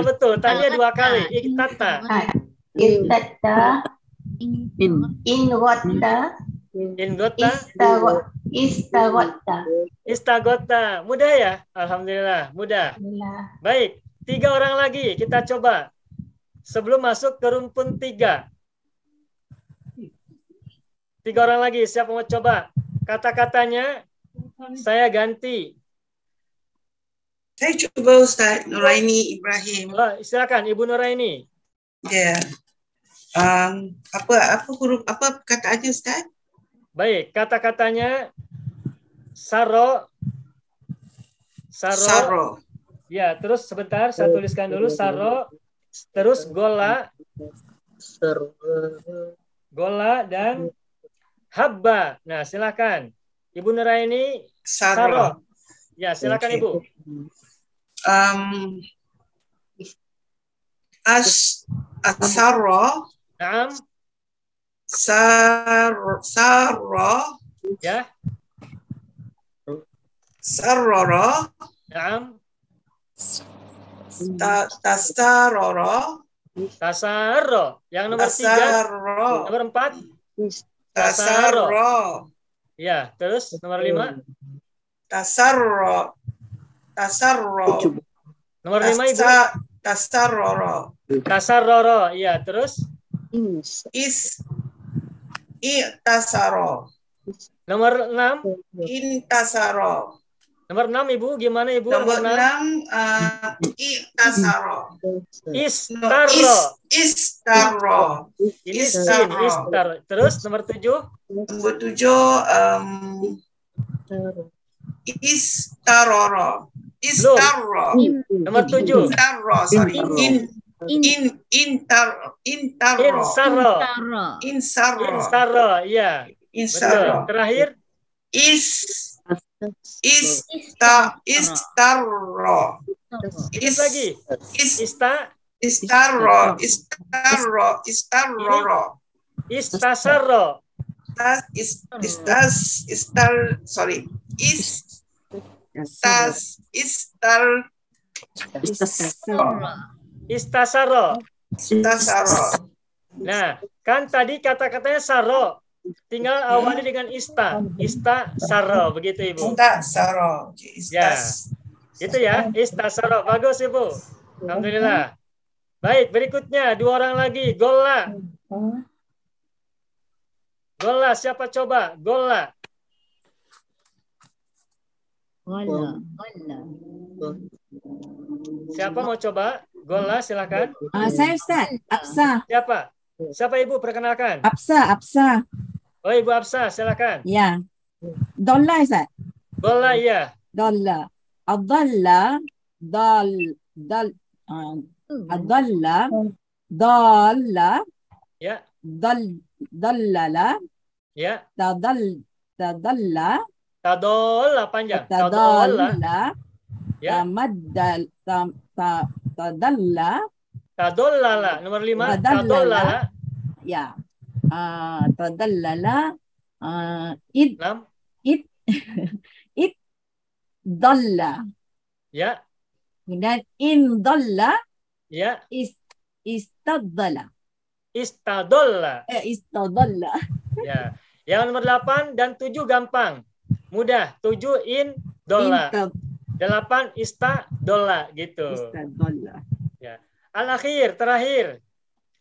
betul. Tanya dua kali. Iktata. Iktata, ingotta, Ingota. istagotta. Istagota. Mudah ya? Alhamdulillah. Mudah. Baik. 3 orang lagi. Kita coba. Sebelum masuk ke rumpun 3. 3 orang lagi. Siapa mau coba? Kata-katanya saya ganti. Saya coba Ustaz Nuraini Ibrahim. Oh, silakan Ibu Nuraini. Ya. Apa huruf apa kataannya Ustaz? Baik, kata-katanya saro. Saro. Ya, terus sebentar saya tuliskan dulu saro. Terus gola. Gola dan habba. Nah, silakan. Ibu Nuraini saro. Ya, silakan Ibu. Asaro. Naam. Saro. Ya. Saroro. Naam. Tasaroro. Tasaro. Yang nomor 3. Tasaro. Nomor 4. Tasaro. Ya, terus nomor 5. Tasarro. Tasarro. Nomor 5 Ibu. Tasaroro. Tasarroro. Iya, terus Tasaro. nomor 6. Intasaro. Nomor 6 Ibu, gimana Ibu? Nomor 6 Tasaro. Istaro. Istaro. Ini sin, istar. Terus nomor 7. Nomor 7 Istaroro. Istarro. Nomor 7. Istarro, sorry. Intarro. Insarro. Insarro. Insarro, iya. Insarro. Betul. Terakhir Istarro. lagi. Istarro. Istasarro. Istasarro. Nah, kan tadi kata-katanya saro. Tinggal awali dengan ista. Istasarro, begitu Ibu. Istasarro. Ya. Itu ya, istasarro. Bagus Ibu. Alhamdulillah. Baik, berikutnya 2 orang lagi. Gola. Gola, siapa coba? Gola. Siapa mau coba? Gola, silakan. Saya Ustaz, Absa. Siapa? Siapa Ibu? Perkenalkan. Absa. Oh, Ibu Absa, silakan. Ya. Dolla Ustaz. Gola, iya. Dolla. Adalla. Adalla. Dalla. Ya. Dallala. Ya. Tadalla. Tadolla panjang. Tadalla. Ya. Tadalla. Tadollala. Nomor 5. Tadollala. Ya. Tadallala. Dalla. Ya. Kemudian in dalla. Ya. Istadalla. Istadalla. Istadalla. Ya. Yang nomor 8 dan 7 gampang. Mudah. 7 in dolla. 8 istadolla gitu. Istadalla. Ya. Al-akhir, terakhir.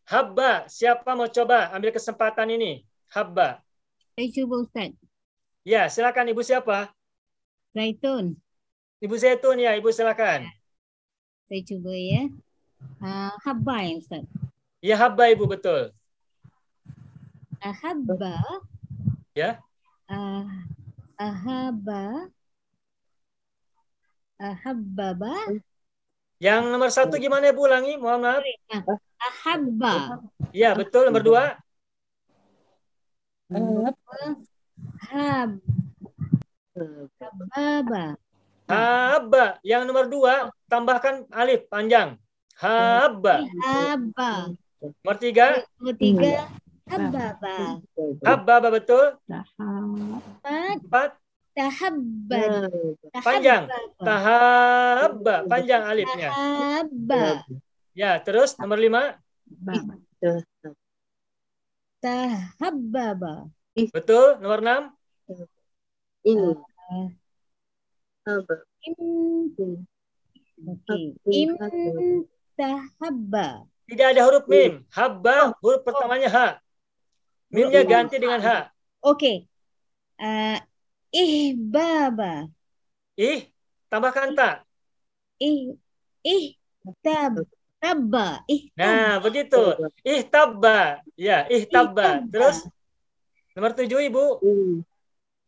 Habba. Siapa mau coba ambil kesempatan ini? Habba. Saya cuba Ustaz. Ya, silakan Ibu siapa? Zaitun. Ibu Zaitun ya, Ibu silakan. Saya cuba ya. Habba ya Ustaz. Ya, habba Ibu, betul. Habba. Ya. Ahabba. Ahabbaba. Yang nomor 1 gimana Ibu? Ulangi, mohon maaf. Ahabba. Ya, betul. Nomor 2. Habba. Habba. Yang nomor 2 tambahkan alif panjang. Habba. Habba. Nomor 3. Nomor 3. Habbaba. Habbaba, betul. 4. 4. Tahabba. Panjang. Tahabba. Panjang alifnya. Tahabba. Ya, terus nomor 5. Tahabbaba. Betul. Nomor 6. Tahabba. Tidak ada huruf mim. Habba, huruf pertamanya ha. Mimnya ganti dengan ha. Oke. Ihbaba. Tambahkan ta. Tabba. Nah, begitu. Ihtabba. Ya, ihtabba. Terus nomor 7 Ibu.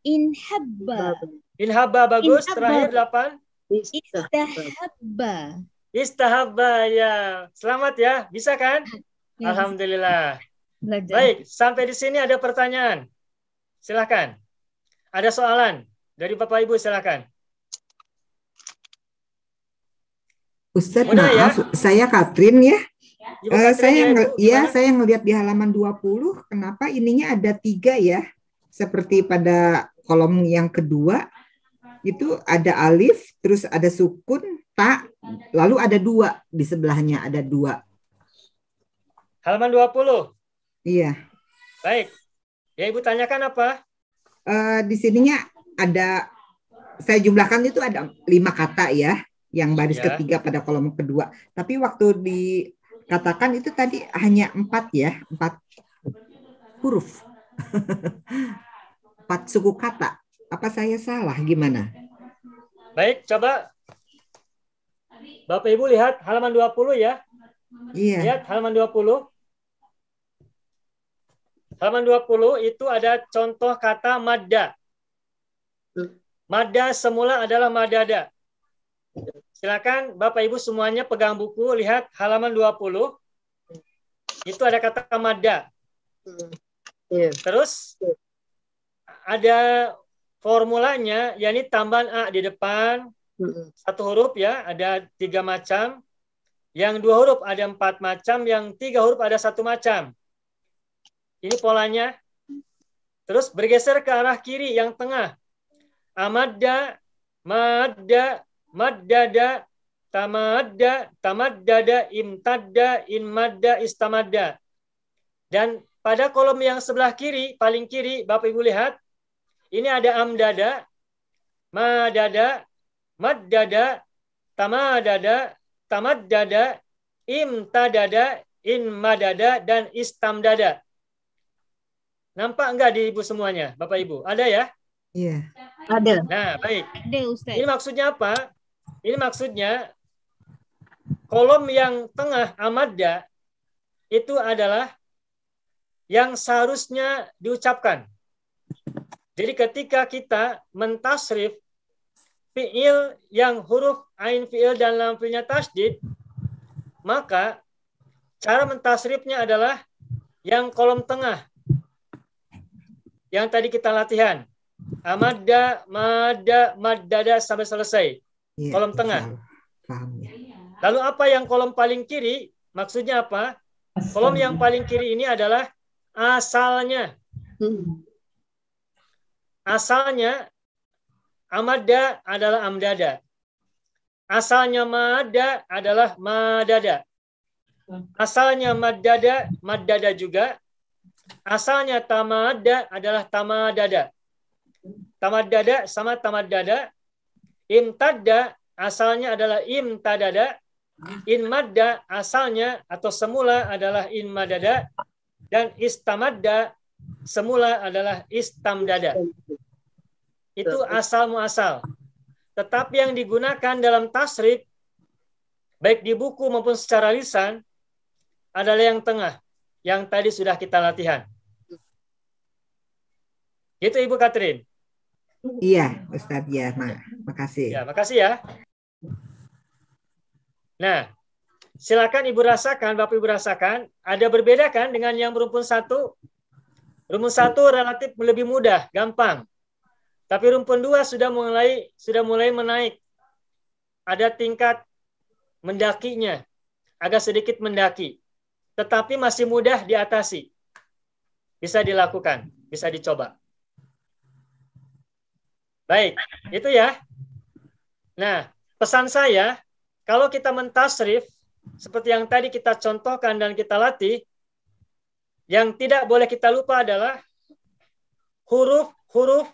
Inhabba. Inhabba, bagus. Terakhir 8. Istahabba. Istahabba, ya. Selamat ya. Bisa kan? Ya, Alhamdulillah. Belajar. Baik, sampai di sini ada pertanyaan. Silakan. Ada soalan dari Bapak Ibu, silakan. Ustadz, Mudah, maaf, ya? saya Katrin ya. Ibu Katrin, Saya ngelihat di halaman 20, kenapa ininya ada 3 ya? Seperti pada kolom yang kedua, itu ada alif, terus ada sukun, ta, lalu ada 2 di sebelahnya, ada 2. Halaman 20. Iya. Baik. Ya, Ibu tanyakan apa? Di sininya ada, saya jumlahkan itu ada 5 kata ya, yang baris Ya. ketiga pada kolom kedua. Tapi waktu dikatakan itu tadi hanya 4 ya, 4 huruf. 4 suku kata. Apa saya salah? Gimana? Baik, coba Bapak Ibu lihat halaman 20 ya. Iya. Lihat halaman 20. Halaman 20 itu ada contoh kata madda. Madda semula adalah madada. Silakan Bapak Ibu semuanya pegang buku, lihat halaman 20. Itu ada kata madda. Terus ada formulanya, yakni tambahan a di depan, 1 huruf ya, ada 3 macam. Yang 2 huruf ada 4 macam, yang 3 huruf ada 1 macam. Ini polanya. Terus bergeser ke arah kiri yang tengah. Amadda, madda, maddada, tamadda, tamaddada, imtadda, inmadda, istamadda. Dan pada kolom yang sebelah kiri, paling kiri, Bapak Ibu lihat, ini ada amdada, madada, maddada, tamadada, tamaddada, imtadada, inmadada, dan istamdada. Nampak enggak di Ibu semuanya, Bapak Ibu? Ada ya? Iya. Ada. Nah, baik. Ada, Ustaz. Ini maksudnya apa? Ini maksudnya kolom yang tengah amadda itu adalah yang seharusnya diucapkan. Jadi ketika kita mentasrif fiil yang huruf ain fiil dan lam fiilnya tasdid, maka cara mentasrifnya adalah yang kolom tengah. Yang tadi kita latihan. Amadda, madda, maddada sampai selesai. Iya, Kolom tengah. Paham ya. Lalu apa yang kolom paling kiri? Maksudnya apa? Kolom yang paling kiri ini adalah asalnya. Asalnya Amada adalah amdada. Asalnya mada adalah madada. Asalnya maddada juga. Asalnya tamada adalah tamadada. Tamadada sama tamaddada. Imtadda asalnya adalah imtadada. Inmadda asalnya atau semula adalah inmadada. Dan istamadda semula adalah istamdada. Itu asal muasal. Tetapi yang digunakan dalam tasrif, baik di buku maupun secara lisan, adalah yang tengah, yang tadi sudah kita latihan. Gitu Ibu Katrin. Iya, Ustadz. Ya, makasih. Ya, makasih ya. Nah, silakan Ibu rasakan, Bapak Ibu rasakan, ada berbeda kan dengan yang berumpun satu? Rumpun satu relatif lebih mudah, gampang. Tapi rumpun 2 sudah mulai menaik. Ada tingkat mendakinya, agak sedikit mendaki. Tetapi masih mudah diatasi. Bisa dilakukan, bisa dicoba. Baik, itu ya. Nah, pesan saya, kalau kita mentasrif, seperti yang tadi kita contohkan dan kita latih, yang tidak boleh kita lupa adalah huruf-huruf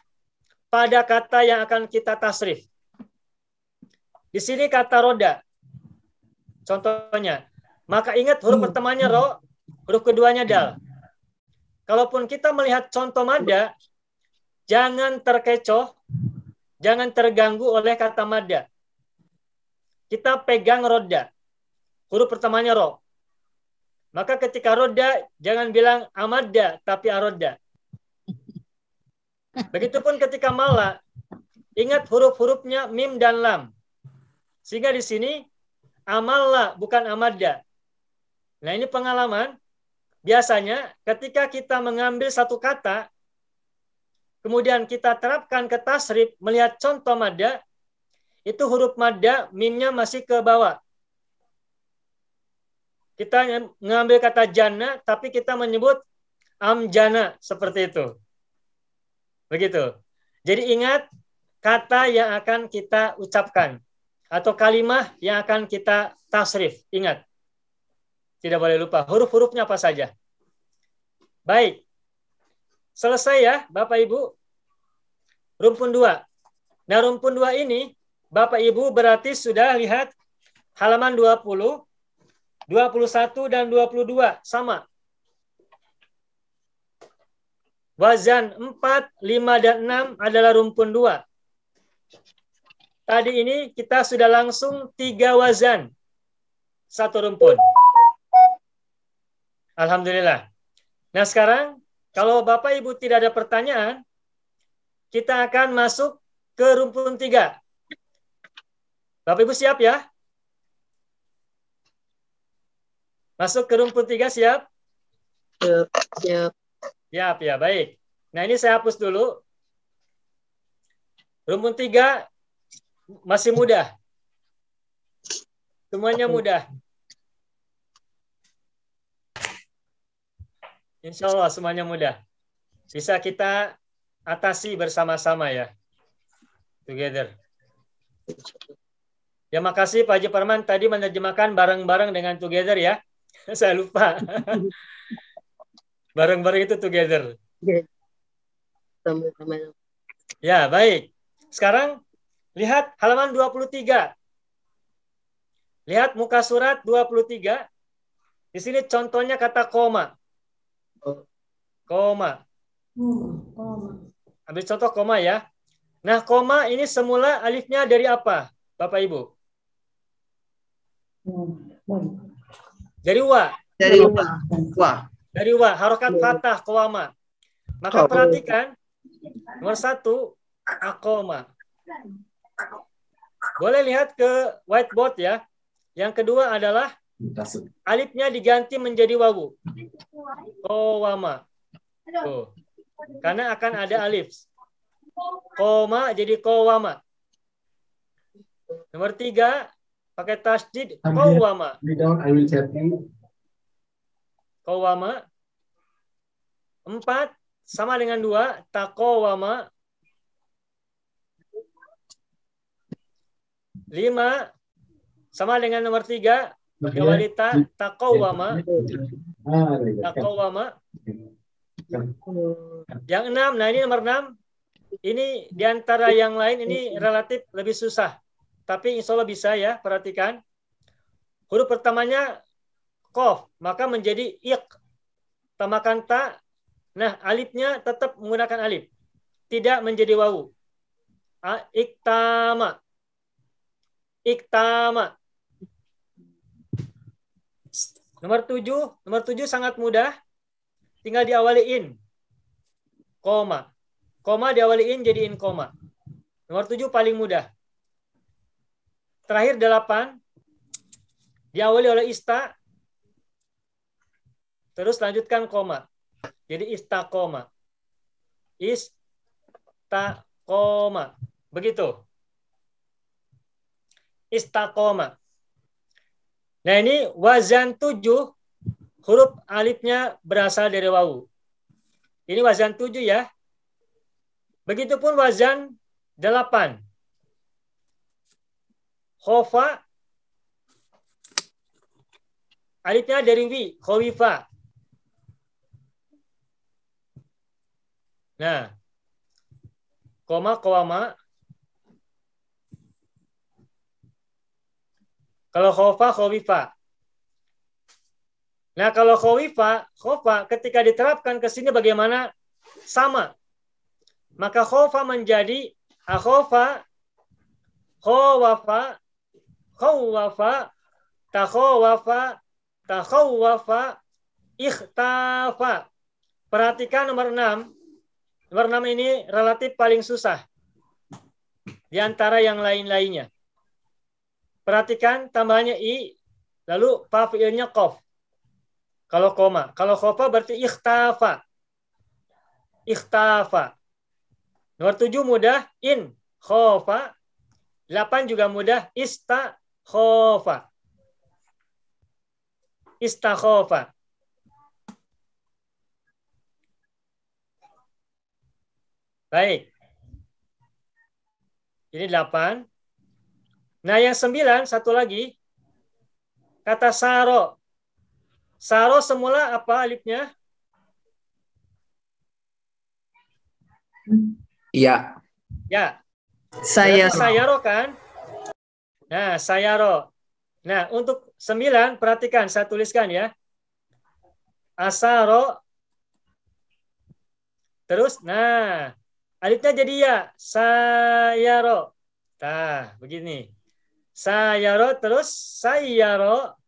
pada kata yang akan kita tasrif. Di sini kata roda. Contohnya. Maka ingat huruf pertamanya ro, huruf keduanya dal. Kalaupun kita melihat contoh mada, jangan terkecoh, jangan terganggu oleh kata mada. Kita pegang roda. Huruf pertamanya ro. Maka ketika roda, jangan bilang amada, tapi aroda. Begitupun ketika mala, ingat huruf-hurufnya mim dan lam. Sehingga di sini amalla bukan amada. Nah, ini pengalaman. Biasanya ketika kita mengambil satu kata, kemudian kita terapkan ke tasrif, melihat contoh mada, itu huruf mada, mimnya masih ke bawah. Kita mengambil kata jana, tapi kita menyebut amjana, seperti itu. Begitu. Jadi ingat kata yang akan kita ucapkan atau kalimat yang akan kita tasrif. Ingat. Tidak boleh lupa huruf-hurufnya apa saja. Baik. Selesai ya Bapak Ibu. Rumpun 2. Nah, rumpun 2 ini Bapak Ibu berarti sudah lihat halaman 20, 21 dan 22 sama. Wazan 4, 5, dan 6 adalah rumpun 2. Tadi ini kita sudah langsung 3 wazan. 1 rumpun. Alhamdulillah. Nah sekarang, kalau Bapak Ibu tidak ada pertanyaan, kita akan masuk ke rumpun 3. Bapak Ibu siap ya? Masuk ke rumpun 3 siap? Siap. Siap ya, baik. Nah ini saya hapus dulu. Rumpun 3 masih mudah. Semuanya mudah. Insya Allah semuanya mudah. Bisa kita atasi bersama-sama ya. Together. Ya makasih Pak Haji Parman tadi menerjemahkan bareng-bareng dengan together ya. Saya lupa. Bareng-bareng itu together. Ya, baik. Sekarang lihat halaman 23. Lihat muka surat 23. Di sini contohnya kata koma. Koma. Ambil contoh koma ya. Nah, koma ini semula alifnya dari apa, Bapak Ibu? Dari wa. Dari wa. Dari wa, harokat fathah, koma. Maka perhatikan, nomor 1, akoma. Boleh lihat ke whiteboard ya. Yang kedua adalah alifnya diganti menjadi wawu. Kowama. Tuh. Karena akan ada alif. Koma jadi kowama. Nomor 3, pakai tasdid, kowama. Kowama. 4 sama dengan 2, takowama. 5 sama dengan nomor 3 diawali ta, taqawwama. Taqawwama. Yang 6, nah ini nomor 6. Ini diantara yang lain ini relatif lebih susah. Tapi insya Allah bisa ya, perhatikan. Huruf pertamanya qaf, maka menjadi iq. Tambahkan ta. Nah, alifnya tetap menggunakan alif. Tidak menjadi wawu. Iktama. Iktama. Nomor 7 sangat mudah. Tinggal diawali in. Koma. Koma diawaliin jadiin koma. Nomor 7 paling mudah. Terakhir 8 diawali oleh ista. Terus lanjutkan koma. Jadi istaqoma. Istaqoma. Begitu. Istaqoma. Nah ini wazan 7 huruf alifnya berasal dari wawu. Ini wazan 7 ya. Begitupun wazan 8. Khofa. Alifnya dari wi. Khowifa. Nah. Koma, kowama. Kalau khofa, khowifa. Nah kalau khowifa, khofa ketika diterapkan ke sini bagaimana? Sama. Maka khofa menjadi akhofa, khowafa, khowafa, takhowafa, takhowwafa, ikhtafa. Perhatikan nomor 6. Nomor 6 ini relatif paling susah di antara yang lain-lainnya. Perhatikan tambahannya i, lalu fa fi'ilnya qaf. Kalau koma, kalau khofa berarti ikhtafa. Ikhtafa. Nomor 7 mudah, in, khofa. 8 juga mudah, istakhofa. Istakhofa. Baik. Ini 8. Nah yang 9, satu lagi. Kata saro. Saro semula apa alifnya? Ya. Ya. Sayaro. Sayaro kan? Nah, sayaro. Nah, untuk 9, perhatikan, saya tuliskan ya. Asaro. Terus, nah, alifnya jadi ya. Sayaro. Nah, begini. Sayaro, terus sayaro.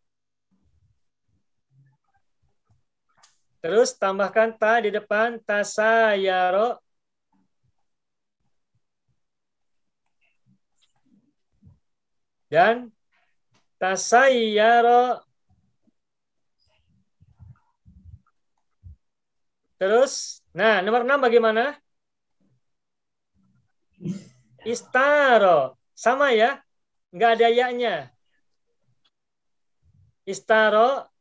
Terus tambahkan ta di depan. Tasayaro. Dan tasayyaro. Terus, nah nomor 6 bagaimana? Istaro. Sama ya? Nggak ada ya-nya. Istaro.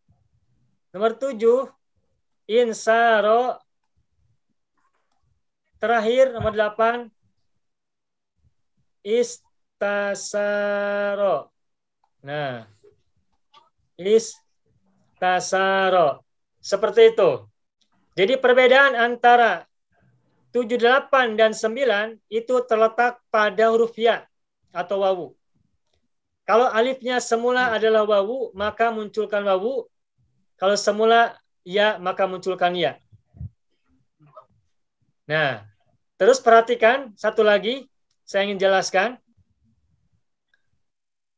Nomor 7. Insaro. Terakhir nomor 8. Istasaro. Nah, istasaro. Seperti itu. Jadi perbedaan antara 7, 8, dan 9 itu terletak pada huruf ya atau wawu. Kalau alifnya semula adalah wawu, maka munculkan wawu. Kalau semula ya, maka munculkan ya. Nah, terus perhatikan satu lagi, saya ingin jelaskan.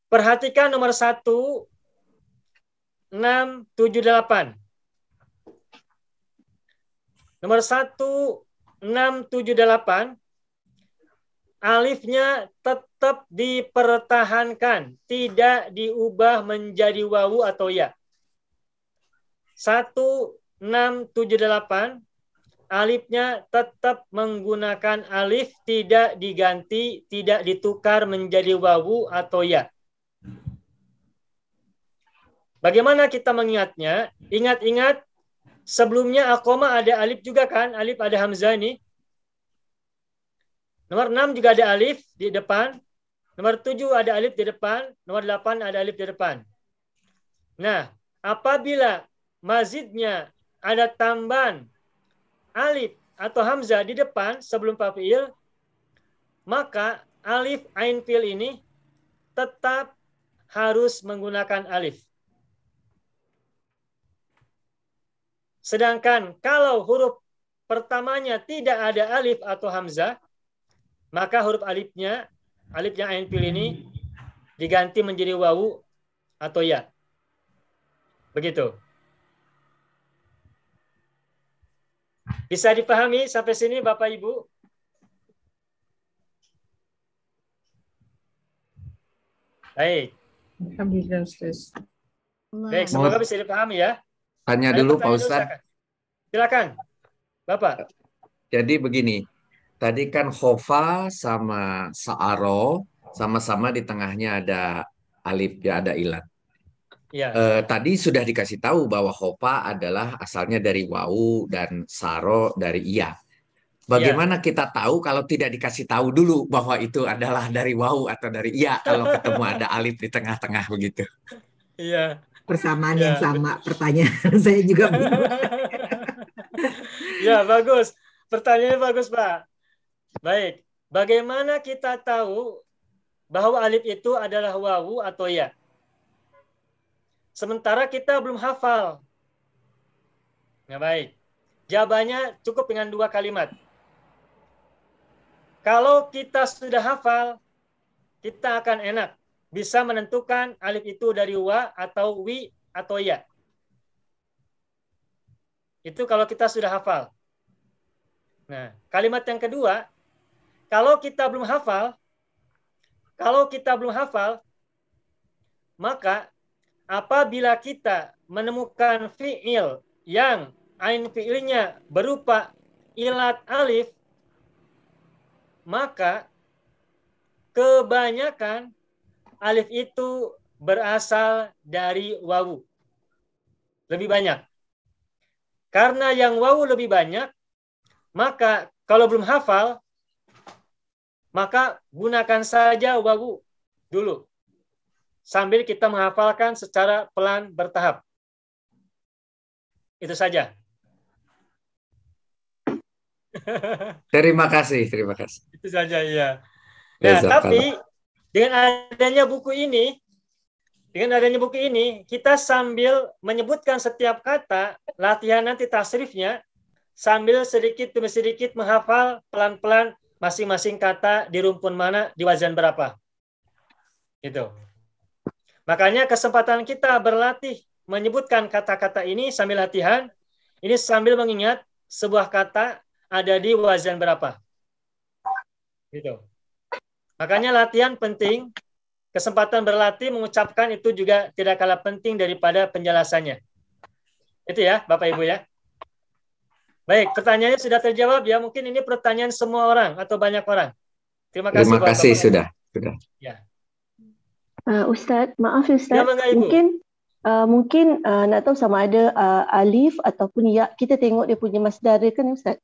Perhatikan nomor 1, 6, 7, 8. Nomor 1, 6, 7, 8. Alifnya tetap dipertahankan. Tidak diubah menjadi wawu atau ya. 1, 6, 7, 8. Alifnya tetap menggunakan alif. Tidak diganti, tidak ditukar menjadi wawu atau ya. Bagaimana kita mengingatnya? Ingat-ingat sebelumnya akoma ada alif juga kan? Alif ada hamzah ini. Nomor 6 juga ada alif di depan. Nomor 7 ada alif di depan, nomor 8 ada alif di depan. Nah, apabila mazidnya ada tambahan alif atau hamzah di depan sebelum fa fi'il, maka alif ain fi'il ini tetap harus menggunakan alif. Sedangkan kalau huruf pertamanya tidak ada alif atau hamzah, maka huruf alifnya ain fi'il ini diganti menjadi wawu atau ya. Begitu. Bisa dipahami sampai sini Bapak Ibu? Baik. Alhamdulillah Ustaz. Baik, semoga bisa dipahami ya. Tanya dulu Pak Ustadz. Silakan. Bapak. Jadi begini, tadi kan khofa sama sa'aro sama-sama di tengahnya ada alif, ya ada ilat. Ya. Tadi sudah dikasih tahu bahwa khofa adalah asalnya dari wawu dan saro dari iya. Bagaimana kita tahu kalau tidak dikasih tahu dulu bahwa itu adalah dari wawu atau dari iya kalau ketemu ada alif di tengah-tengah begitu? Iya. Persamaan yang sama pertanyaan saya juga bingung. Ya, bagus. Pertanyaannya bagus, Pak. Baik. Bagaimana kita tahu bahwa alif itu adalah wawu atau ya? Sementara kita belum hafal. Ya, baik. Jawabannya cukup dengan 2 kalimat. Kalau kita sudah hafal, kita akan enak. Bisa menentukan alif itu dari wa atau wi atau ya. Itu kalau kita sudah hafal. Nah, kalimat yang kedua, kalau kita belum hafal, maka apabila kita menemukan fi'il yang ain fi'ilnya berupa ilat alif, maka kebanyakan alif itu berasal dari wawu. Lebih banyak. Karena yang wawu lebih banyak, maka kalau belum hafal, maka gunakan saja wawu dulu. Sambil kita menghafalkan secara pelan bertahap. Itu saja. Terima kasih. Itu saja, ya. Nah, tapi dengan adanya buku ini, kita sambil menyebutkan setiap kata, latihan nanti tasrifnya, sambil sedikit demi sedikit menghafal pelan-pelan masing-masing kata di rumpun mana, di wazan berapa. Gitu. Makanya kesempatan kita berlatih menyebutkan kata-kata ini sambil latihan, ini sambil mengingat sebuah kata ada di wazan berapa. Gitu. Makanya latihan penting, kesempatan berlatih mengucapkan itu juga tidak kalah penting daripada penjelasannya. Itu ya, Bapak Ibu ya. Baik, pertanyaannya sudah terjawab ya. Mungkin ini pertanyaan semua orang atau banyak orang. Terima kasih. Terima kasih, sudah. Ya. Ustadz, maaf Ustadz, mungkin nak tahu sama ada alif ataupun ya, kita tengok dia punya masdar dia kan Ustadz?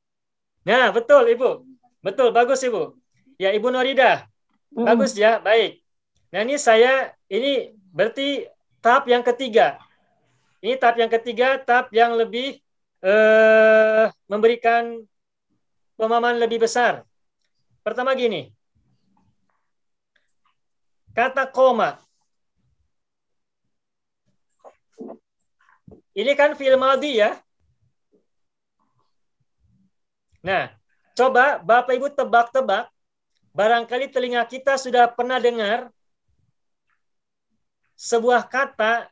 Nah, betul Ibu. Betul, bagus Ibu. Ya, Ibu Noridah. Bagus ya, baik. Nah, ini berarti tahap yang ketiga. Ini tahap yang ketiga, tahap yang lebih memberikan pemahaman lebih besar. Pertama gini. Kata koma. Ini kan fi'il madhi ya. Nah, coba Bapak Ibu tebak-tebak. Barangkali telinga kita sudah pernah dengar sebuah kata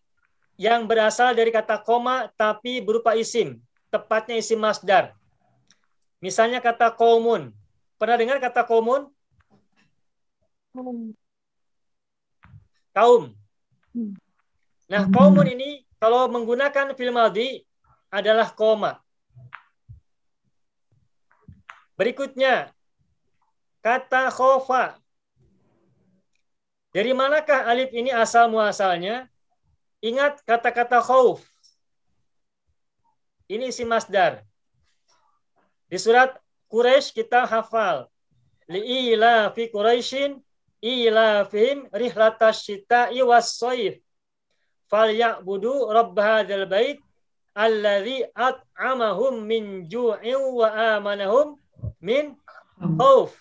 yang berasal dari kata koma tapi berupa isim. Tepatnya isim masdar. Misalnya kata qaumun. Pernah dengar kata qaumun? Kaum. Nah, qaumun ini kalau menggunakan fi'il madhi adalah koma. Berikutnya, kata khofa. Dari manakah alif ini asal muasalnya? Ingat kata-kata khauf. Ini isim masdar. Di surat Quraisy kita hafal. Li'ila fi Quraisyin ilafihim rihlatash syita'i was-shaif falyabudu rabb hadzal bait allazi at'amahum min ju'in wa amanahum min khauf.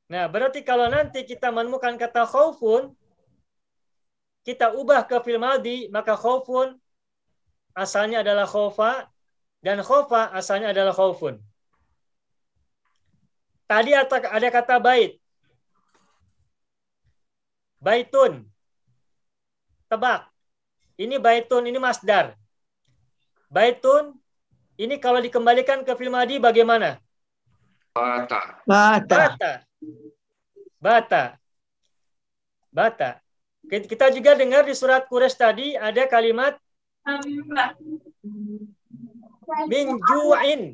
Nah, berarti kalau nanti kita menemukan kata khaufun, kita ubah ke fi'il madhi, maka khaufun asalnya adalah khaufa dan khaufa asalnya adalah khaufun. Tadi ada kata bait. Baitun. Tebak. Ini baitun, ini masdar. Baitun, ini kalau dikembalikan ke fi'il madhi bagaimana? Bata. Bata. Kita juga dengar di surat Quraisy tadi ada kalimat min ju'in.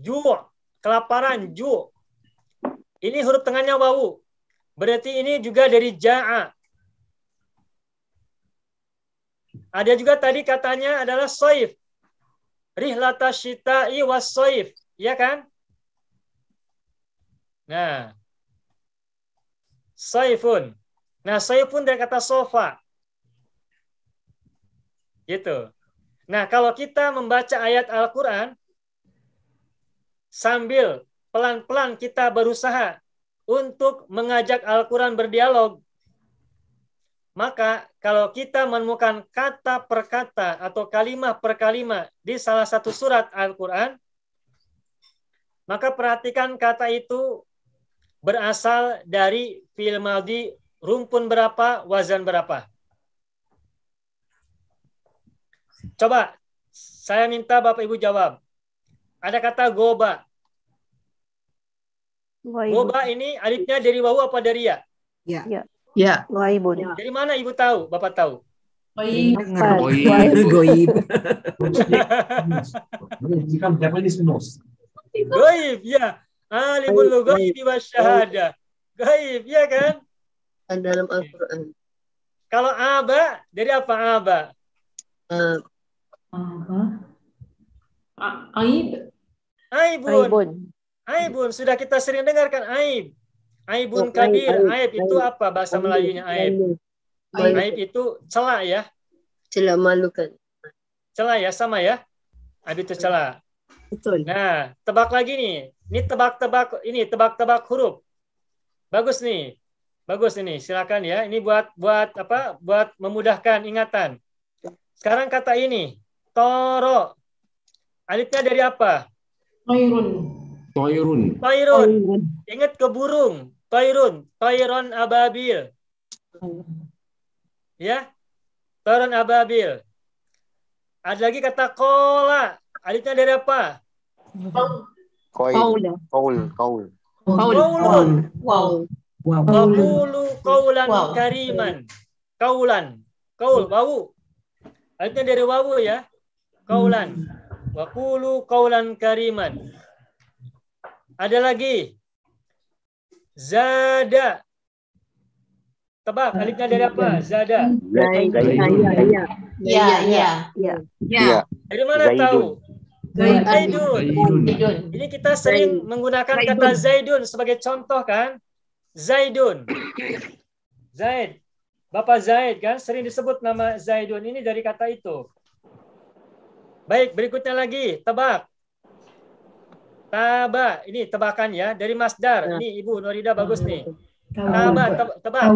Ju', kelaparan, ju'. Ini huruf tengahnya wawu. Berarti ini juga dari ja'a. Ada juga tadi katanya adalah soif. Rihlatash syita'i was soif. Ya kan? Nah. Soifun. Nah, soifun dari kata sofa. Gitu. Nah, kalau kita membaca ayat Al-Quran, sambil pelan-pelan kita berusaha untuk mengajak Al-Quran berdialog, maka kalau kita menemukan kata per kata atau kalimat per kalimat di salah satu surat Al-Quran, maka perhatikan kata itu berasal dari fi'il madhi, rumpun berapa, wazan berapa. Coba, saya minta Bapak Ibu jawab. Ada kata goba. Goba ini alifnya dari wawu apa dari ya? Ya. Ya. Ghaibun. Dari mana Ibu tahu? Bapak tahu? Goib. Goib, ya. Alimul ghaibi wasyahadah. Gaib, ya kan? Dalam Al-Quran. Kalau aba, dari apa aba? Aibun. Aibun, sudah kita sering dengarkan aib. Aibun kabir. Aib itu apa bahasa Melayunya aib? Aib itu celah ya. Celah malukan. Celah ya, sama ya. Aib itu celah. Betul. Nah, tebak lagi nih. Ini tebak-tebak huruf. Bagus nih. Bagus ini. Silakan ya. Ini buat apa? Buat memudahkan ingatan. Sekarang kata ini. Toro. Alifnya dari apa? Toirun. Ingat ke burung. Toiron ababil. Ya. Toiron ababil. Ada lagi kata kola. Alifnya dari apa? Qaulun. Waqulu qaulan kariman. Qaul, wawu. Alifnya dari wawu ya. Qaulan. Waqulu qaulan kariman. Ada lagi. Zada. Tebak, alifnya dari apa? Zada. Ya. Dari mana tahu? Zaidun. Ini kita sering menggunakan kata Zaidun sebagai contoh kan? Zaidun. Zaid. Bapak Zaid kan sering disebut nama Zaidun. Ini dari kata itu. Baik, berikutnya lagi. Tebak. Taba. Ini tebakan ya. Dari masdar. Ini Ibu Norida bagus nih. Taba. Tebak.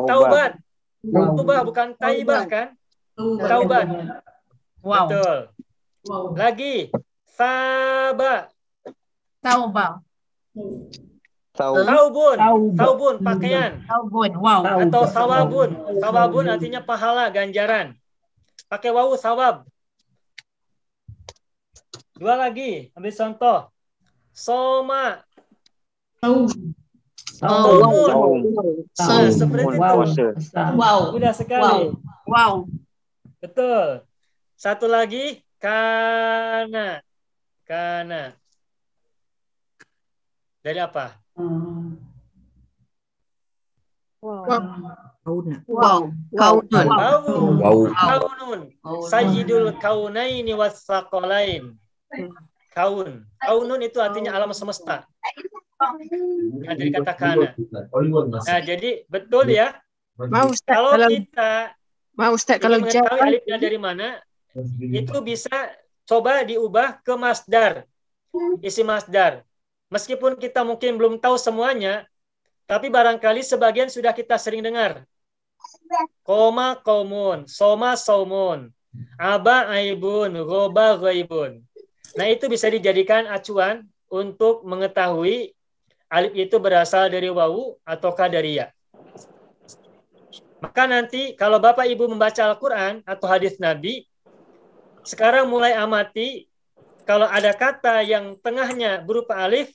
Taubat. Taubat bukan taibah kan? Taubat. Betul. Lagi. Saba. Taubun pakaian. Atau sawabun. Sawabun artinya pahala, ganjaran. Pakai wawu sawab. Dua lagi, ambil contoh. Soma. Seperti itu. Mudah sekali. Betul. Satu lagi, kana. Dari apa? Kaunun. Sayyidul kaunaini wassaqalain. Kaunun itu artinya alam semesta. Nah, dari kata kana. Nah, jadi betul ya. Ustaz, Kalau kalau kita Ustaz, ingin kalau mengetahui jawaban alifnya dari mana, itu bisa coba diubah ke masdar, isi masdar. Meskipun kita mungkin belum tahu semuanya, tapi barangkali sebagian sudah kita sering dengar. Koma kaumun, soma saumun, aba aibun, goba ghaibun. Nah, itu bisa dijadikan acuan untuk mengetahui alif itu berasal dari wawu ataukah dari ya. Maka nanti kalau Bapak Ibu membaca Al-Quran atau hadis Nabi, sekarang mulai amati kalau ada kata yang tengahnya berupa alif,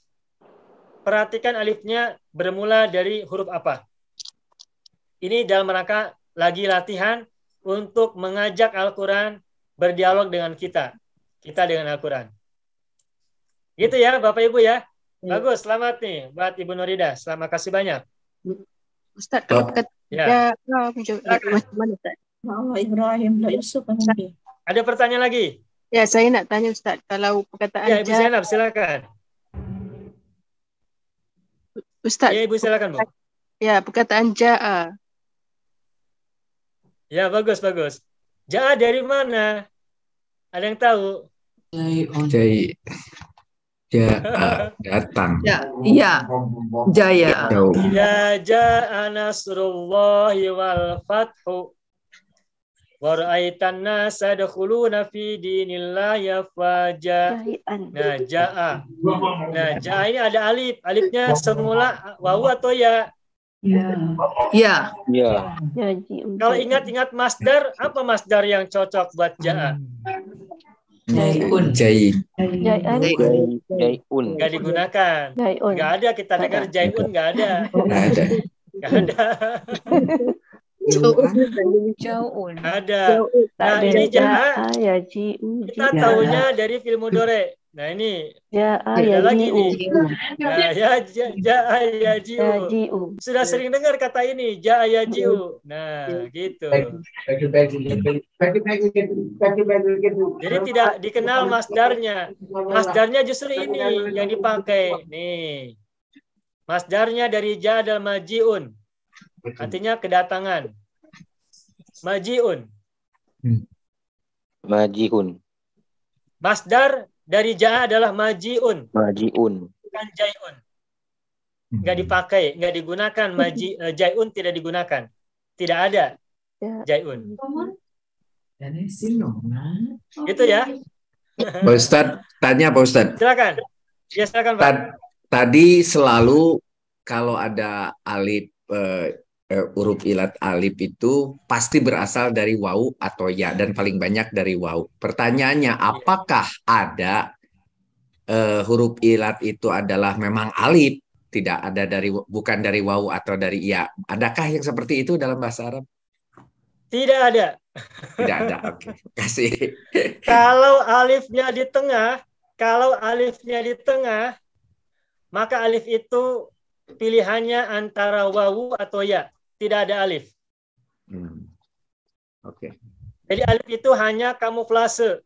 perhatikan alifnya bermula dari huruf apa. Ini dalam rangka lagi latihan untuk mengajak Al-Quran berdialog dengan kita dengan Al-Quran. Gitu ya Bapak Ibu ya. Bagus, selamat nih buat Ibu Nurida. Selamat kasih banyak. Ustaz, kalau kata Ya. macam mana Ustaz? Ibrahim la Yusuf. Ada pertanyaan lagi? Ya, saya nak tanya Ustaz, kalau perkataan Ya, Ibu Zainab, silakan. Ustaz. Ya, Ibu silakan, Bu. Ya, perkataan ja'a. Ya, bagus. Ja'a dari mana? Ada yang tahu? Datang. Iya. Jaya. Ya ja'a nasrullahi wal fathu wa ra'aitan nasa yadkhuluna fi dinillahi afwaja. Nah, ja'a. Nah, ja'a ini ada alif. Alifnya semula wawu atau ya? Ya. Kalau ingat-ingat masdar, apa masdar yang cocok buat ja'a? Jaiun. Jaiun. Nggak digunakan. Nggak ada, kita dengar jaiun nggak ada. Nggak ada. Jauun. Ada. Nah, ini ja'a. Kita tahunya dari film Mudore. Nah, ini. Ada lagi nih. Nah, ja'a yaji'u. Sudah sering dengar kata ini, ja'a yaji'u. Nah, gitu. Jadi tidak dikenal masdarnya. Masdarnya justru ini yang dipakai. Nih. Masdarnya dari ja'a adalah maji'un. Artinya kedatangan. Maji'un. Majihun. Masdar dari ja'a adalah maji'un. Maji'un. Bukan jai'un. Nggak dipakai, nggak digunakan. Jai'un tidak digunakan. Tidak ada jai'un. Gitu ya. Pak Ustadz, tanya Pak Ustadz. Silakan. Ya, silakan Pak. Tadi selalu kalau ada alif huruf ilat alif itu pasti berasal dari wawu atau ya, dan paling banyak dari wawu. Pertanyaannya, apakah ada huruf ilat itu adalah memang alif, tidak ada bukan dari wawu atau dari ya? Adakah yang seperti itu dalam bahasa Arab? Tidak ada. Tidak ada. Oke, kasih. Kalau alifnya di tengah, maka alif itu pilihannya antara wawu atau ya. Tidak ada alif. Oke. Jadi alif itu hanya kamuflase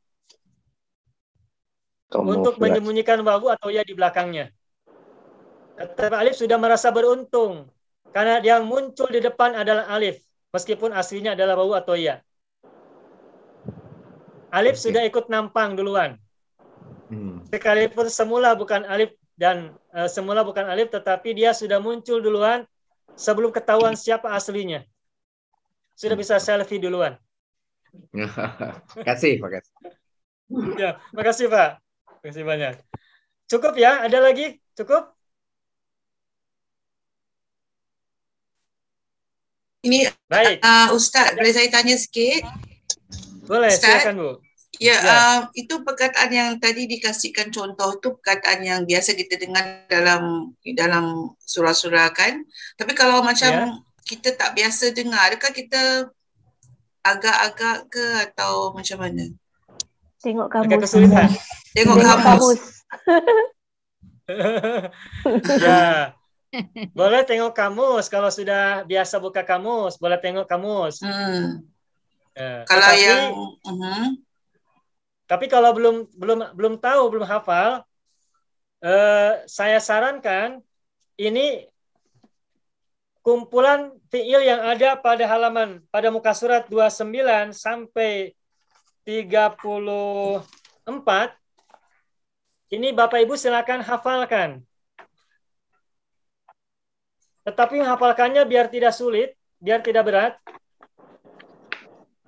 untuk menyembunyikan wawu atau ya di belakangnya. Tetapi alif sudah merasa beruntung karena yang muncul di depan adalah alif, meskipun aslinya adalah wawu atau ya. Alif sudah ikut nampang duluan. Sekalipun semula bukan alif tetapi dia sudah muncul duluan sebelum ketahuan siapa aslinya. Sudah bisa selfie duluan. Makasih. Ya, makasih Pak. Makasih banyak. Cukup ya? Ada lagi? Cukup? Ini baik. Ustaz, boleh saya tanya sikit? Boleh, Ustaz? silakan Bu. Ya, itu perkataan yang tadi dikasihkan contoh itu perkataan yang biasa kita dengar dalam surah-surah kan. Tapi kalau macam kita tak biasa dengar, adakah kita agak-agak ke atau macam mana? Tengok kamus. Agak kesulitan. Tengok kamus. Ya. Boleh tengok kamus kalau sudah biasa buka kamus, boleh tengok kamus. Kalau yang tapi kalau belum tahu, belum hafal, saya sarankan ini kumpulan fiil yang ada pada muka surat 29 sampai 34. Ini Bapak Ibu silakan hafalkan. Tetapi menghafalkannya biar tidak sulit, biar tidak berat.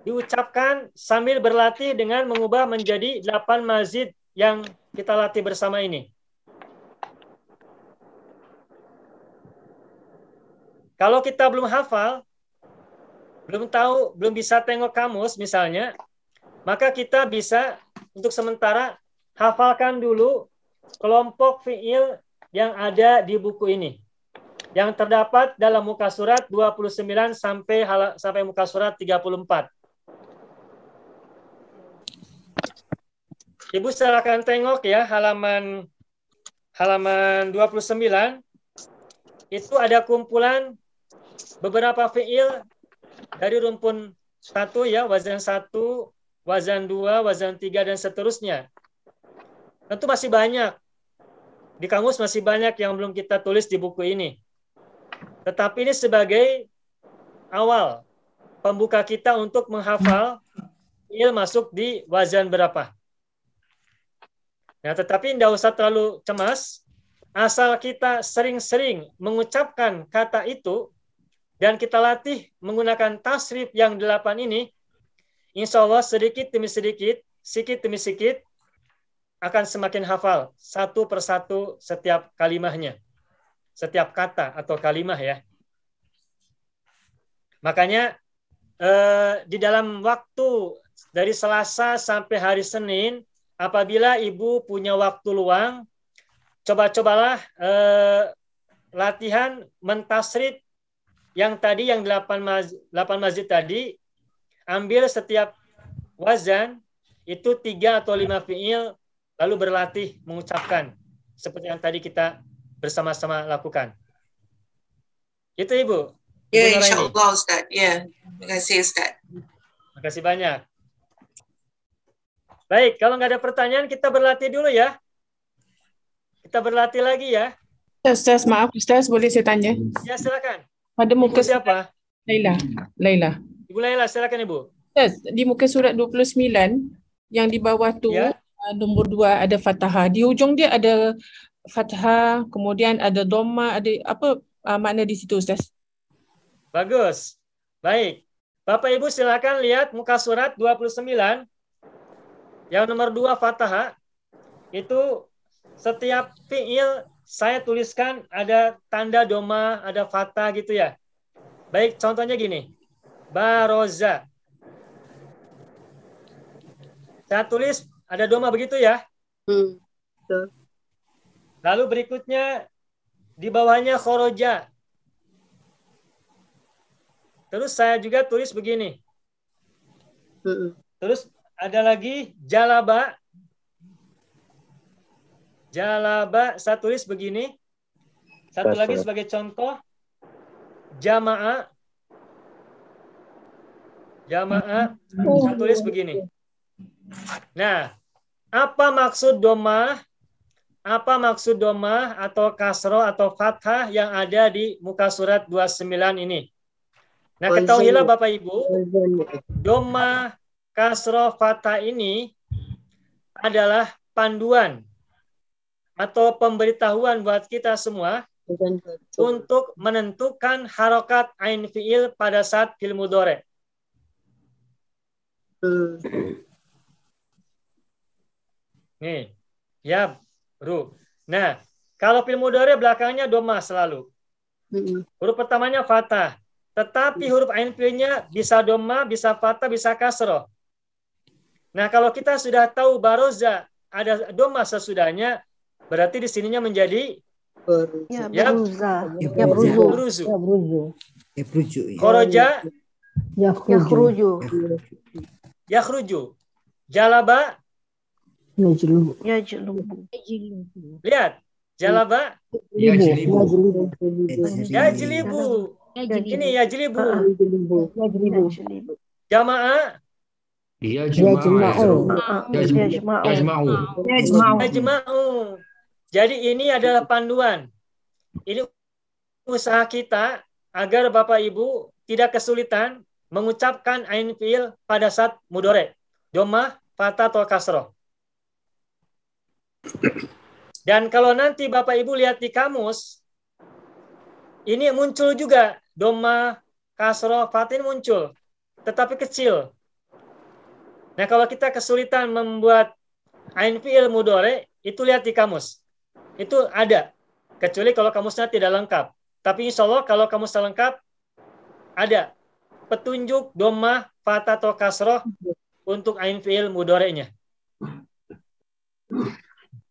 Diucapkan sambil berlatih dengan mengubah menjadi 8 mazid yang kita latih bersama ini. Kalau kita belum hafal, belum tahu, belum bisa tengok kamus misalnya, maka kita bisa untuk sementara hafalkan dulu kelompok fiil yang ada di buku ini. Yang terdapat dalam muka surat 29 sampai muka surat 34. Ibu silakan tengok ya halaman 29. Itu ada kumpulan beberapa fiil dari rumpun 1 ya, wazan 1, wazan 2, wazan 3 dan seterusnya. Tentu masih banyak. Di kamus masih banyak yang belum kita tulis di buku ini. Tetapi ini sebagai awal pembuka kita untuk menghafal fiil masuk di wazan berapa. Nah, tetapi tidak usah terlalu cemas. Asal kita sering-sering mengucapkan kata itu dan kita latih menggunakan tasrif yang 8 ini, insya Allah sedikit demi sedikit akan semakin hafal satu persatu setiap kalimahnya, setiap kata atau kalimah ya. Makanya di dalam waktu dari Selasa sampai hari Senin, apabila ibu punya waktu luang, cobalah latihan mentasrif yang tadi, yang 8 mazid tadi, ambil setiap wazan itu 3 atau 5 fiil, lalu berlatih mengucapkan seperti yang tadi kita bersama-sama lakukan. Itu Ibu. Ya, insyaAllah Ustaz. Ya, terima kasih Ustaz. Terima kasih banyak. Baik, kalau nggak ada pertanyaan kita berlatih dulu ya. Kita berlatih lagi ya. Ustaz, maaf Ustaz, boleh saya tanya? Ya, silakan. Pada muka Ibu siapa? Laila. Ibu Laila, silakan Ibu. Ustaz, di muka surat 29 yang di bawah tu ya. Nombor 2 ada fathah. Di hujung dia ada fathah, kemudian ada dhamma, ada apa makna di situ Ustaz? Bagus. Baik. Bapak Ibu silakan lihat muka surat 29 yang nomor 2 fathah. Itu setiap fiil saya tuliskan ada tanda doma, ada fathah gitu ya. Baik, contohnya gini. Baroza. Saya tulis ada doma begitu ya. Lalu berikutnya di bawahnya khoroja. Terus saya juga tulis begini. Terus ada lagi jalaba. Jalaba saya tulis begini. Satu lagi sebagai contoh. Jamaah. Jamaah saya tulis begini. Nah, apa maksud domah? Apa maksud domah atau kasroh atau fathah yang ada di muka surat 29 ini? Nah, ketahuilah Bapak Ibu, domah, kasroh, fathah ini adalah panduan atau pemberitahuan buat kita semua untuk menentukan harokat ain fiil pada saat fiil mudhari'. Nih, ya, bro. Nah, kalau fiil mudhari' belakangnya domah selalu. Huruf pertamanya fathah. Tetapi huruf ain fiilnya bisa domah, bisa fathah, bisa kasroh. Nah, kalau kita sudah tahu baroza ada domah sesudahnya, berarti di sininya menjadi yabruzu. Khoroja yakhruju. Jalaba yajlubu. Lihat, jalaba yajlibu. Ini yajlibu. Jamaah yajma'u. Jadi ini adalah panduan. Ini usaha kita agar Bapak Ibu tidak kesulitan mengucapkan ain fiil pada saat mudhari, dhammah, fathah atau kasroh. Dan kalau nanti Bapak Ibu lihat di kamus, ini muncul juga dhammah, kasroh, fathah muncul, tetapi kecil. Nah, kalau kita kesulitan membuat ain fiil mudhari, itu lihat di kamus. Itu ada, kecuali kalau kamusnya tidak lengkap. Tapi insya Allah kalau kamusnya lengkap, ada petunjuk dhammah, fathah atau kasroh untuk ain fiil mudhari'nya.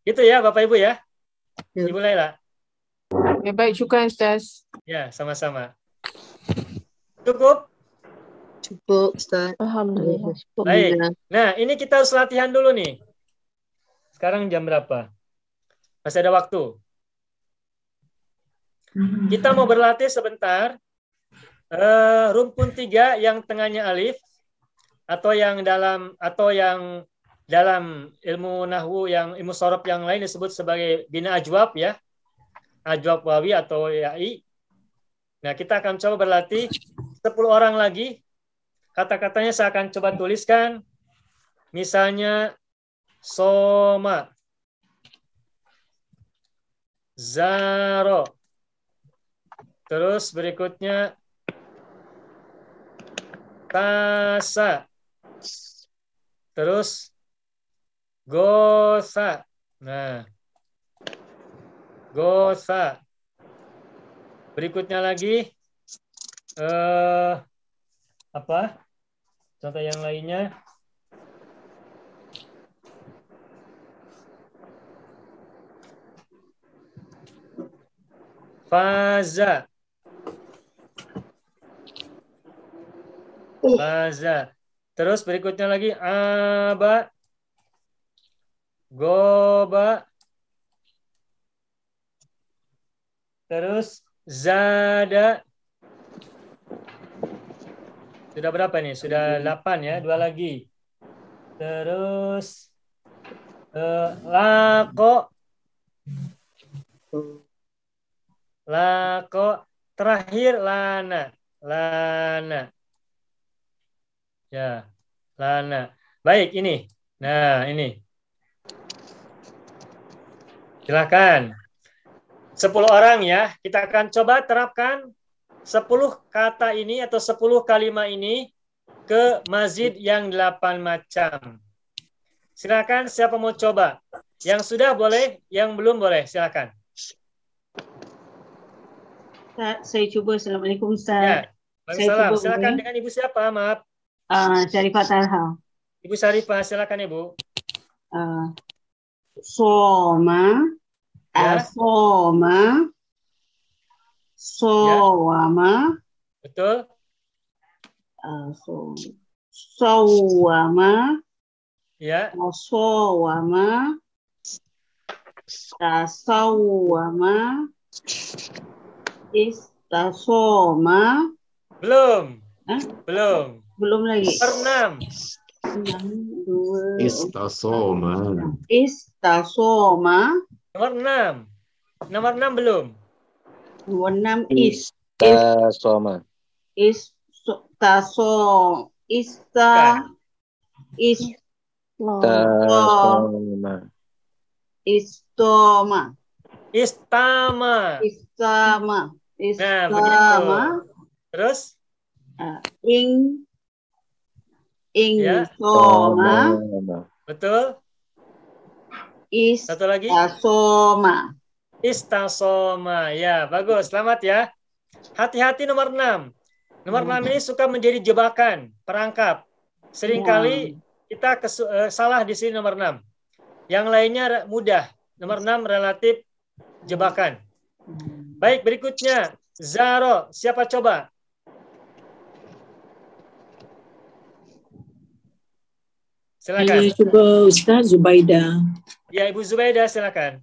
Gitu ya Bapak Ibu ya. Ibu Laila. Ya, baik, syukran Ustaz. Ya, sama-sama. Cukup? Cukup Ustaz. Alhamdulillah. Baik. Nah, ini kita harus latihan dulu nih. Sekarang jam berapa? Masih ada waktu. Kita mau berlatih sebentar. Rumpun 3 yang tengahnya alif atau yang dalam ilmu nahwu yang ilmu shorof yang lain disebut sebagai bina ajwab ya. Ajwab wawi atau ya'i. Nah, kita akan coba berlatih 10 orang lagi. Kata-katanya saya akan coba tuliskan. Misalnya soma, zaro. Terus berikutnya tasa. Terus gosa. Nah, gosa. Berikutnya lagi apa? Contoh yang lainnya. Faza. Faza. Terus berikutnya lagi aba, goba. Terus zada. Sudah berapa nih? Sudah 8 ya, 2 lagi. Terus lako. Lako. Terakhir lana. Lana. Ya, lana. Baik, ini. Nah, ini. Silakan. 10 orang ya. Kita akan coba terapkan 10 kata ini atau 10 kalimat ini ke mazid yang 8 macam. Silakan siapa mau coba. Yang sudah boleh, yang belum boleh. Silakan. Ustaz, saya cuba. Assalamualaikum Ustaz. Ya. Waalaikumsalam. Silakan dengan Ibu siapa? Maaf. Syarifah Talha. Ibu Syarifah, silakan Ibu. Soma, asoma, sowama. Betul. Sowama. Ya. Sowama. Tasawama. Istasoma. Belum. Belum. Belum lagi. Nomor 6. Istasoma. Istasoma. Nomor 6. Nomor 6 belum. Nomor 6 Istasoma. Istasoma. Istoma. Istama. Istama. Nah, begitu. Terus? Soma. Betul. Satu lagi. Istasoma. Istasoma. Ya, bagus. Selamat ya. Hati-hati nomor 6. Nomor 6 ini suka menjadi jebakan, perangkap. Seringkali kita salah di sini nomor 6. Yang lainnya mudah. Nomor 6 relatif jebakan. Baik, berikutnya. Zaro. Siapa coba? Silakan. Saya coba Ustaz Zubaida. Ya, Ibu Zubaida silakan.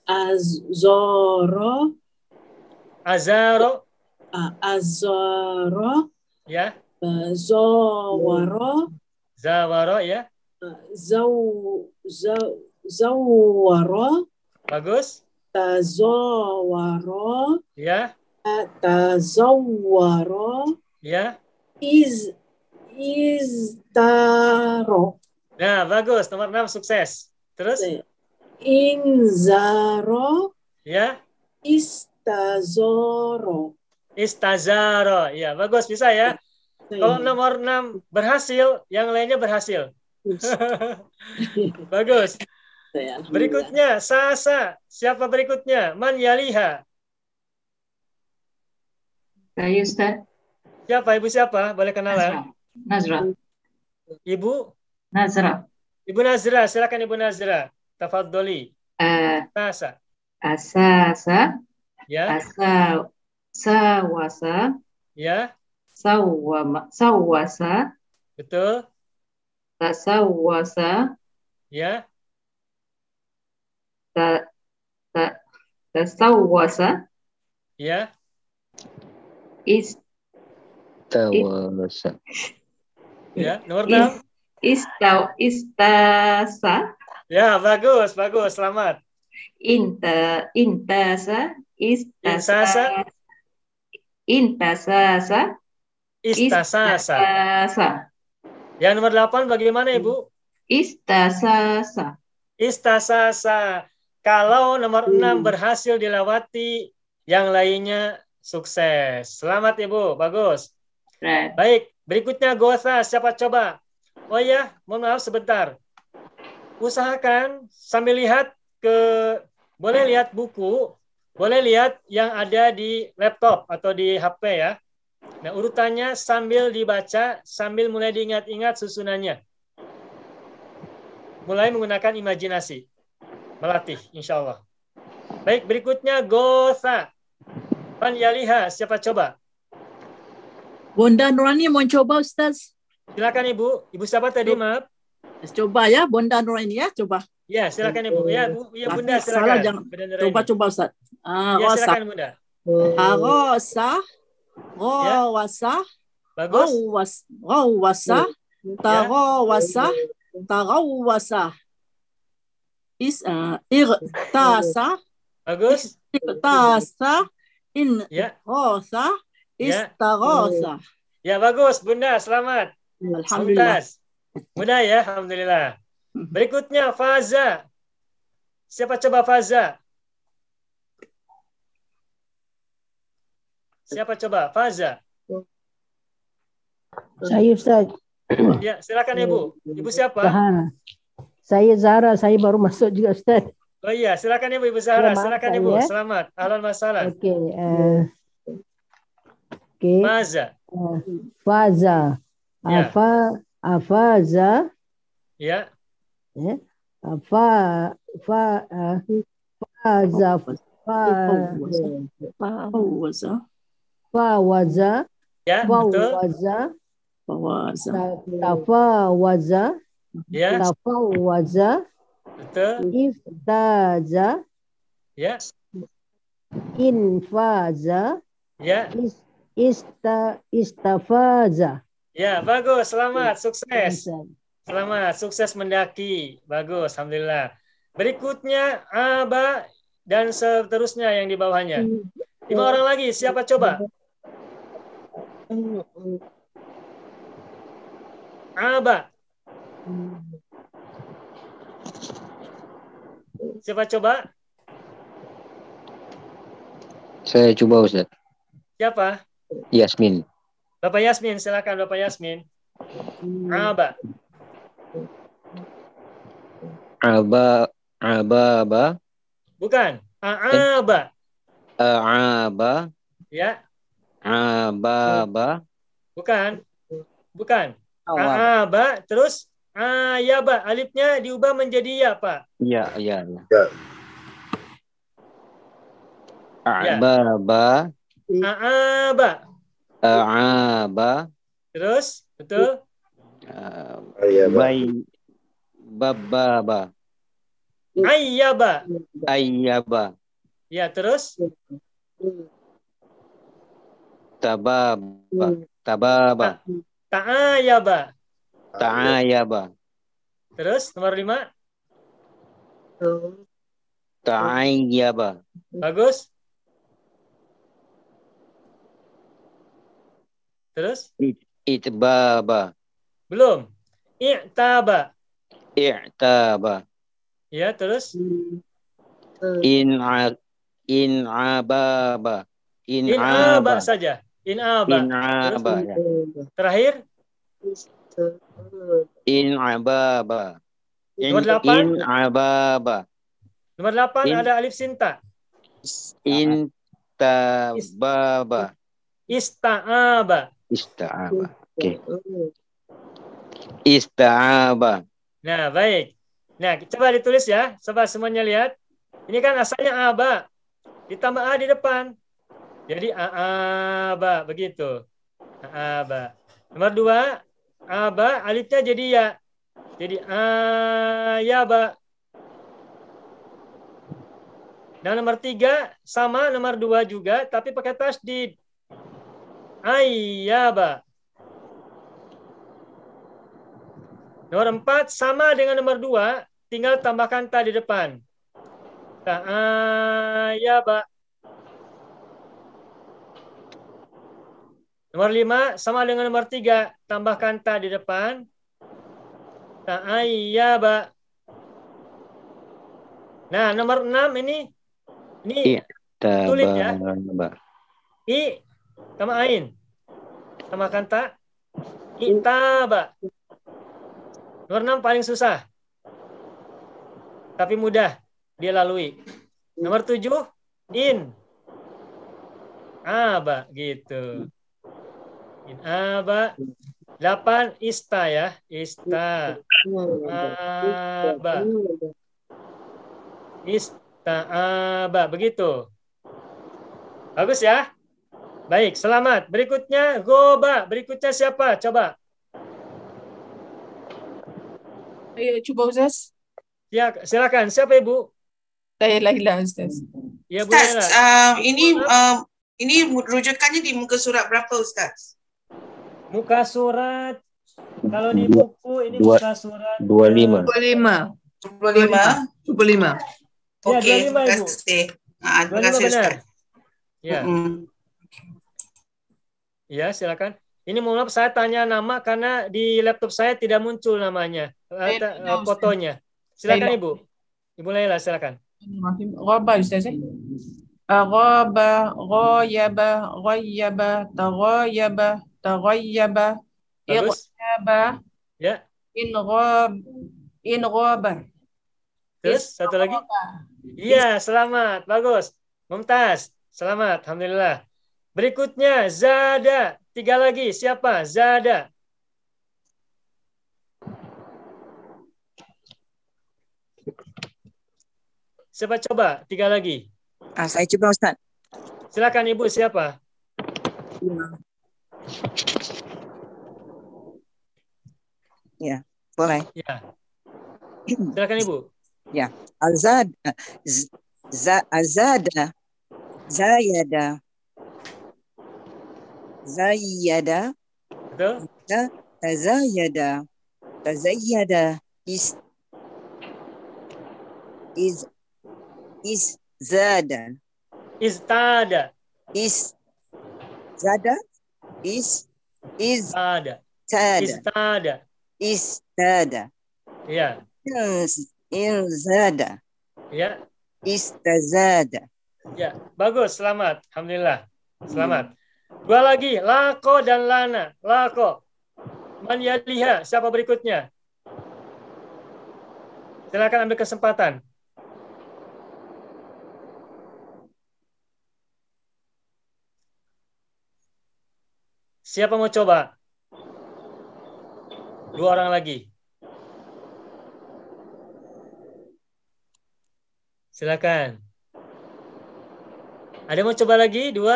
Azoro. Azaro. Azoro. Ya. Zawaro. Zawaro ya. Zawaro. Bagus. tazawwara, Ya. tazawwara, Ya. iztaro. Nah, bagus. Nomor 6 sukses. Terus? Inzaro, Ya. istazoro. Istazaro. Ya, bagus. Bisa ya. Kalau nomor 6 berhasil, yang lainnya berhasil. Bagus. Berikutnya, Sasa. Siapa berikutnya? Man yaliha. Saya, Ustaz. Siapa? Ibu siapa? Boleh kenalan? Nazra. Ibu? Nazra. Ibu Nazra. Silakan Ibu Nazra. Tafadholi. Sasa. Asasa. Ya. Sawasa. Ya. Sawasa. Betul. Tasawwasa. Ya. Tasawwasa. Ya. Tawasa. Ya, nomor 6. Istasa. Ya, bagus, bagus. Selamat. Intasa. Insasa. Intasasa. Istasasa. Yang nomor 8 bagaimana, Ibu? Istasasa. Istasasa. Kalau nomor 6 berhasil dilewati, yang lainnya sukses. Selamat, Ibu. Bagus. Baik, berikutnya Gotha. Siapa coba? Oh ya, mohon maaf sebentar. Usahakan sambil lihat boleh lihat buku, boleh lihat yang ada di laptop atau di HP ya. Nah, urutannya sambil dibaca, sambil mulai diingat-ingat susunannya. Mulai menggunakan imajinasi. Melatih, insya Allah. Baik, berikutnya Gotha. Man yaliha, siapa coba? Bonda Nurani mau coba, Ustaz. Silakan Ibu. Ibu siapa tadi, maaf? Coba ya, Bonda Nurani ya, coba. Ya, silakan Ibu. Ya, Bu, ya Bunda, silakan. Salah, jangan. Coba Ustaz. Ya, silakan Bunda. Rosa. Rawasa. Bagus. Rawasa. Tarawasa. Tarawasa. Irtasa. Bagus. Irtasa. Rosa. Istarosa. Ya, bagus Bunda, selamat. Alhamdulillah. Mudah ya, alhamdulillah. Berikutnya Faza. Siapa coba Faza? Siapa coba Faza? Saya, Ustaz. Ya, silakan Ibu. Ibu siapa? Saya Zahra, saya baru masuk juga, Ustaz. Oh iya, silakan Ibu, Ibu Zahra. Ya, silakan Ibu. Ya. Selamat. Ahlan masalah. Oke. Faza. Faza. Ya. Afaza. Ya. Faza. Fawaza. Ya, betul. Tafawaza. Ya. Tafawaza. Betul. Iftaza. Ya. Infaza. Ya. Istafaza. Ya, bagus. Selamat. Sukses. Selamat. Sukses mendaki. Bagus. Alhamdulillah. Berikutnya Aba dan seterusnya yang di bawahnya. 5 orang lagi. Siapa coba? Aba. Siapa coba? Saya coba, Ustaz. Siapa? Yasmin. Bapak Yasmin, silakan Bapak Yasmin. Aba. Aba. Bukan. Aba. Aba. Ya. Aba. Bukan. Bukan. Aba. Terus ayaba. Alifnya diubah menjadi ya, Pak. Iya. Aba. Aba. Terus, betul. Bababa. Ayyaba. Ya, terus. Tababa. Ta'ayaba. Terus, nomor 5. Ta'ayyaba. Bagus. Terus? Itbaba. Belum. I'taba. I'taba. Ya, terus? In'ababa. In'aba saja. In'aba. In'aba. Ya. Terakhir? In'ababa. Nomor 8. In'ababa. Nomor 8 ada alif sinta. Intababa. Ista'aba. Ista'aba. Oke. Ista'aba. Nah, baik. Nah, coba ditulis ya. Coba semuanya lihat. Ini kan asalnya aba. Ditambah a di depan. Jadi aba, begitu. Aba. Nomor 2, aba, alifnya jadi ya. Jadi ayaba. Nah, nomor 3 sama nomor 2 juga, tapi pakai tasdid. Ayyaba. Nomor 4 sama dengan nomor 2, tinggal tambahkan ta di depan. Ta'ayaba. Nomor 5 sama dengan nomor 3, tambahkan ta di depan. Ta'ayyaba. Nah, nomor 6 ini tulis ya. I sama ain. Tambahkan ta. Itaba. Nomor 6 paling susah. Tapi mudah dia lalui. Nomor 7, in. Aba, gitu. In aba. 8, ista ya. Ista. Aba. Ista'aba. Begitu. Bagus ya. Baik, selamat. Berikutnya, goba. Berikutnya siapa? Coba. Ayo, coba Ustaz. Ya, silakan. Siapa Ibu? Saya Laila, Ustaz. Ya, Bu Ustaz, Laila. ini rujukannya di muka surat berapa, Ustaz? Muka surat. Kalau di buku ini muka surat 25. 25. Oke, terima Ibu. kasih. Terima 25 kasih, benar. Ustaz. Ya. Ya, silakan. Ini mohon maaf saya tanya nama karena di laptop saya tidak muncul namanya, fotonya. Silakan Ibu. Ibu Laila, silakan. Ghaba Ustaz. Ghaba, ghayaba, ghayyaba, taghayyaba, taghayyaba, ighaba. Ya. Inghaba. Terus satu lagi? Iya, selamat. Bagus. Mumtaz. Selamat. Alhamdulillah. Berikutnya, zada. 3 lagi. Siapa? Zada. Siapa coba? 3 lagi. Saya coba Ustaz. Silakan Ibu, siapa? Ya, boleh. Ya. Silakan Ibu. Ya, azada, azada, zayada, zayyada, betul? Tazayyada, tazayyada, zada, Istada. Zada, Istada. tada, istada, Ya. Inzada. Ya. Istazada. Ya, bagus, selamat. Alhamdulillah. Selamat. 2 lagi, lako dan lana. Lako. Man yaliha, siapa berikutnya? Silakan ambil kesempatan. Siapa mau coba? 2 orang lagi. Silakan. Ada mau coba lagi? 2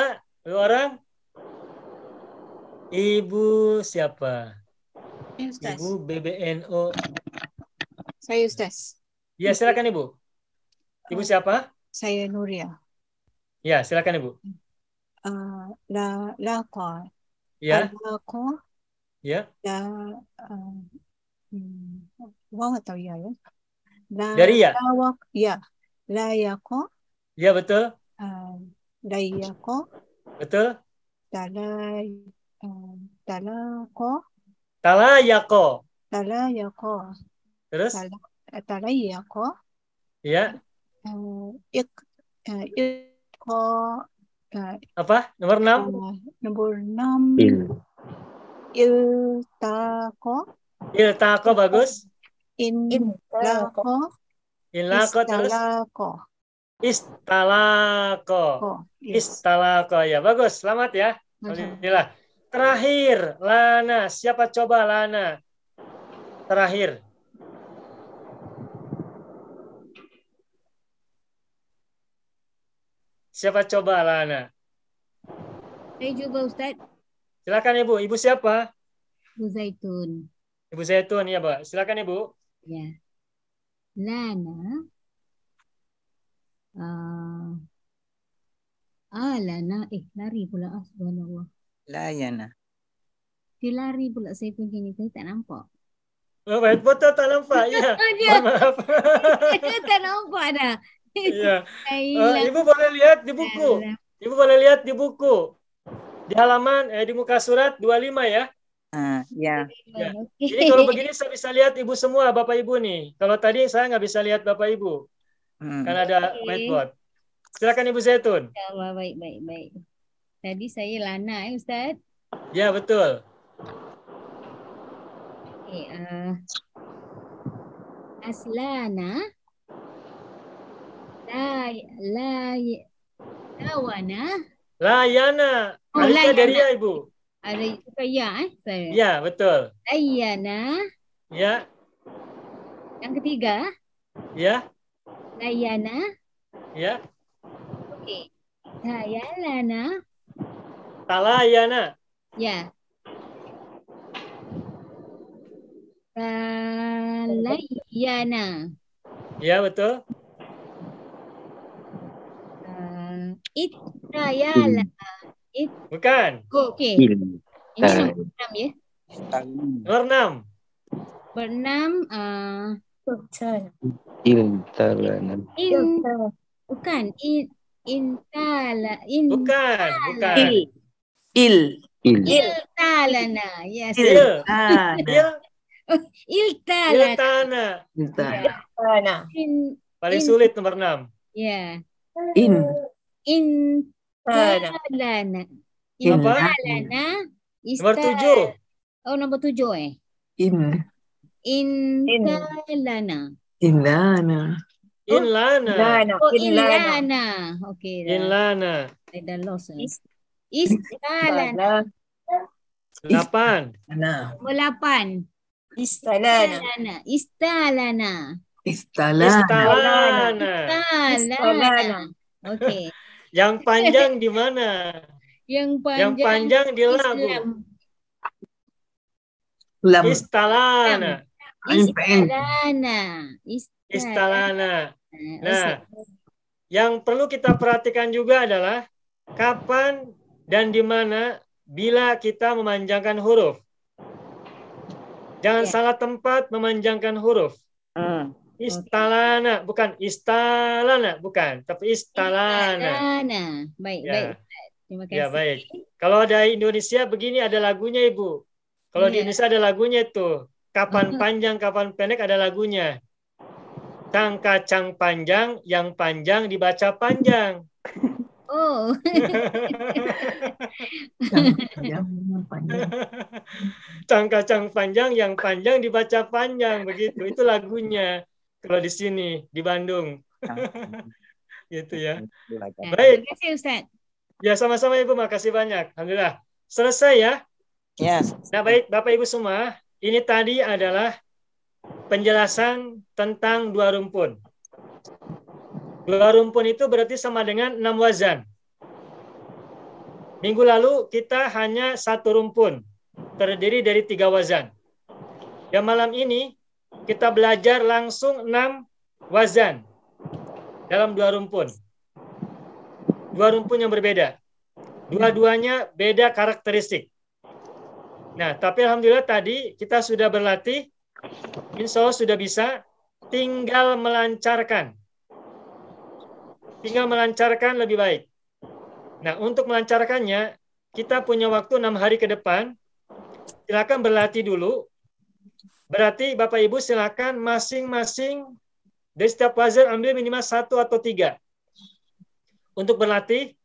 orang? Ibu siapa? Ustaz. Ibu BBNO. Saya Ustaz. Ya, silakan Ibu. Ibu siapa? Saya Nuria. Ya, silakan Ibu. Laqa. Ya. Laqa. Ya. Waw atau ya? Dari ya? Ya. Layaqo. Ya, betul. Dayaqo. Betul. Talaqo. Talayaqo. Talayaqo. Terus? Talayaqo. Ya. Iqqa. Apa? Nomor 6? Nomor 6. Iltaqo. Iltaqo bagus. Inlaqo. Inlaqo terus? Istalaqo. Istalaqo ya. Bagus, selamat ya. Alhamdulillah. Terakhir, lana. Siapa coba lana? Terakhir. Siapa coba lana? Saya coba Ustaz. Silakan Ibu. Ibu siapa? Ibu Zaitun. Ibu Zaitun ya, Pak. Silakan Ibu. Ya. Lana. Lana. Lari pula. Subhanallah. Layana. Dia lari pula saya punya ni. Saya tak nampak. Oh, betul tak nampak. Ya. Maaf. Tak nampak dah. Iya. Ibu boleh lihat di buku. Ibu boleh lihat di buku. Di halaman di muka surat 25 ya. Ya. Ya. Jadi kalau begini saya bisa lihat Ibu semua, Bapak Ibu nih. Kalau tadi saya nggak bisa lihat Bapak Ibu. Kan ada whiteboard. Silakan Ibu Zaitun. Baik. Tadi saya Lana Ustaz. Ya, betul. Aslana. Lawana. Layana. Alifnya dari ya, Ibu. Ada itu ya, saya. Ya, betul. Layana. Ya. Yang ketiga. Ya. Layana. Ya. Okey. Tayalana. Talayana. Ya. Talayana. Ya, betul. Itayala. Bukan. Okey. Ini nomor 6 ya. Nomor 6. Bernam Intalana. Bukan. Bukan. Iltalana. Yes. Iltalana. Paling sulit nomor 6. Ya. Intalana. Apa? Nomor 7. Oh, nomor 7 Intalana. Inlana. Oh, Inlana. Okey. Inlana. I dah lost. Istalana. 8. 8. Istalana. Okey. Yang panjang di mana? Yang panjang di lagu. Istalana. Nah, yang perlu kita perhatikan juga adalah kapan dan di mana bila kita memanjangkan huruf. Jangan salah tempat memanjangkan huruf. Istalana, bukan istalana, bukan, tapi istalana. Baik. Terima kasih. Ya, baik. Kalau ada Indonesia begini ada lagunya, Ibu. Kalau di Indonesia ada lagunya tuh. Kapan panjang, kapan pendek ada lagunya. Kacang panjang, yang panjang dibaca panjang. Oh. Kacang panjang, yang panjang dibaca panjang, begitu. Itu lagunya. Kalau di sini di Bandung. Gitu ya. Baik. Terima kasih Ustaz. Ya, sama-sama Ibu, makasih banyak. Alhamdulillah. Selesai ya? Ya. Nah, baik Bapak Ibu semua, ini tadi adalah penjelasan tentang 2 rumpun. 2 rumpun itu berarti sama dengan 6 wazan. Minggu lalu kita hanya 1 rumpun, terdiri dari 3 wazan. Dan malam ini kita belajar langsung 6 wazan dalam 2 rumpun. 2 rumpun yang berbeda. Dua-duanya beda karakteristik. Nah, tapi alhamdulillah tadi kita sudah berlatih, insya Allah sudah bisa, tinggal melancarkan. tinggal melancarkan lebih baik. Nah, untuk melancarkannya, kita punya waktu 6 hari ke depan. Silakan berlatih dulu. Berarti Bapak Ibu silakan masing-masing dari setiap wazir ambil minimal 1 atau 3 untuk berlatih.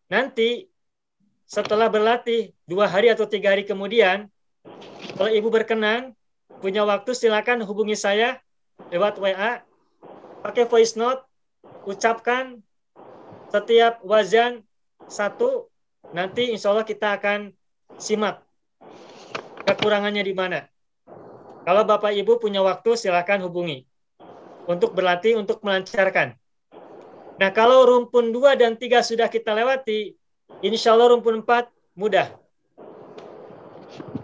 Nanti setelah berlatih 2 hari atau 3 hari kemudian, kalau Ibu berkenan, punya waktu silakan hubungi saya lewat WA, pakai voice note, ucapkan setiap wazan 1, nanti insya Allah kita akan simak kekurangannya di mana. Kalau Bapak Ibu punya waktu, silakan hubungi untuk berlatih, untuk melancarkan. Nah, kalau rumpun 2 dan 3 sudah kita lewati, insya Allah rumpun 4 mudah.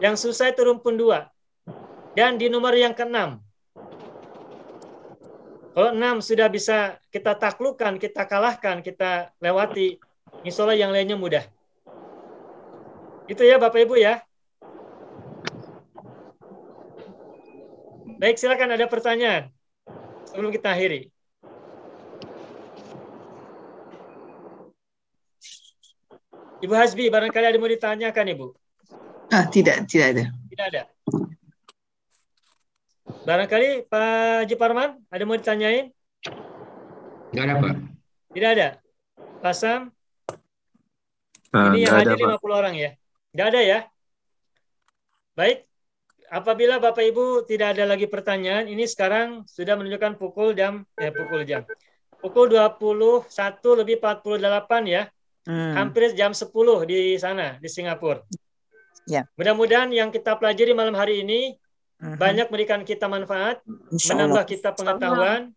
Yang susah itu rumpun 2. Dan di nomor yang ke-6. Kalau 6 sudah bisa kita taklukkan, kita kalahkan, kita lewati, insya Allah yang lainnya mudah. Itu ya Bapak Ibu ya. Baik, silakan ada pertanyaan sebelum kita akhiri. Ibu Hasbi, barangkali ada mau ditanyakan Ibu? Tidak ada. Tidak ada. Barangkali Pak Haji Parman, ada mau ditanyain? Tidak ada, Pak. Tidak ada. Pak Sam? Ini yang hadir 50 orang ya? Tidak ada ya? Baik. Apabila Bapak Ibu tidak ada lagi pertanyaan, ini sekarang sudah menunjukkan pukul 21 lebih 48 ya. Hampir jam 10 di sana, di Singapura. Ya. Mudah-mudahan yang kita pelajari malam hari ini banyak memberikan kita manfaat, menambah kita pengetahuan,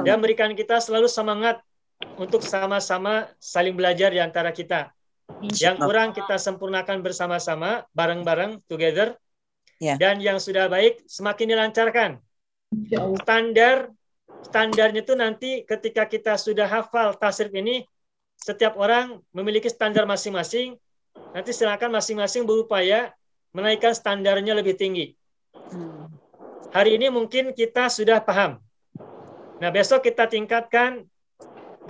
dan memberikan kita selalu semangat untuk sama-sama saling belajar di antara kita. Yang kurang kita sempurnakan bersama-sama, bareng-bareng, together. Ya. Dan yang sudah baik semakin dilancarkan. Standarnya itu nanti ketika kita sudah hafal tasrif ini, setiap orang memiliki standar masing-masing. Nanti silakan masing-masing berupaya menaikkan standarnya lebih tinggi. Hari ini mungkin kita sudah paham. Nah, besok kita tingkatkan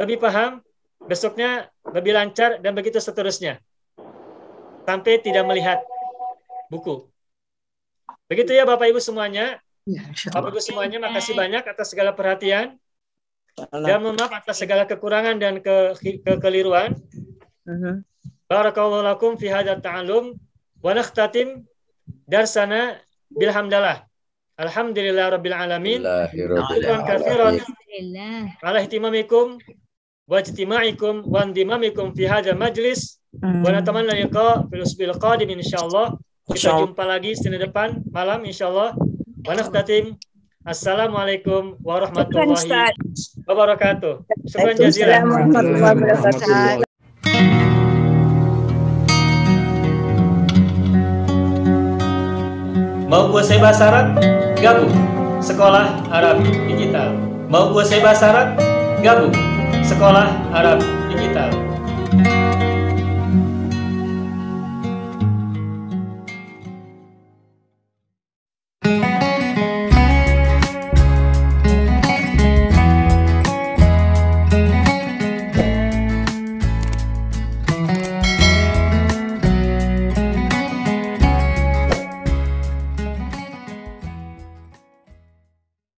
lebih paham, besoknya lebih lancar, dan begitu seterusnya. Sampai tidak melihat buku. Begitu ya Bapak Ibu semuanya. Bapak Ibu semuanya, makasih banyak atas segala perhatian. Dan mohon maaf atas segala kekurangan dan kekeliruan. Barakallahu lakum fi hadzal ta'allum wa nakhtatim darsana bilhamdallah. Alhamdulillah rabbil alamin. Syukran katsiran ala ihtimamikum wa ijtima'ikum wa indimamikum fi hadzal majlis. Wa natamanna liqa fil usbil qadim insyaallah. Kita jumpa lagi Senin depan malam insyaallah. Wa nakhtatim. Assalamualaikum warahmatullahi wabarakatuh. Syukran jazilan. Mau kuasai bahasa Arab? Gabung Sekolah Arab Digital. Mau kuasai bahasa Arab? Gabung Sekolah Arab Digital.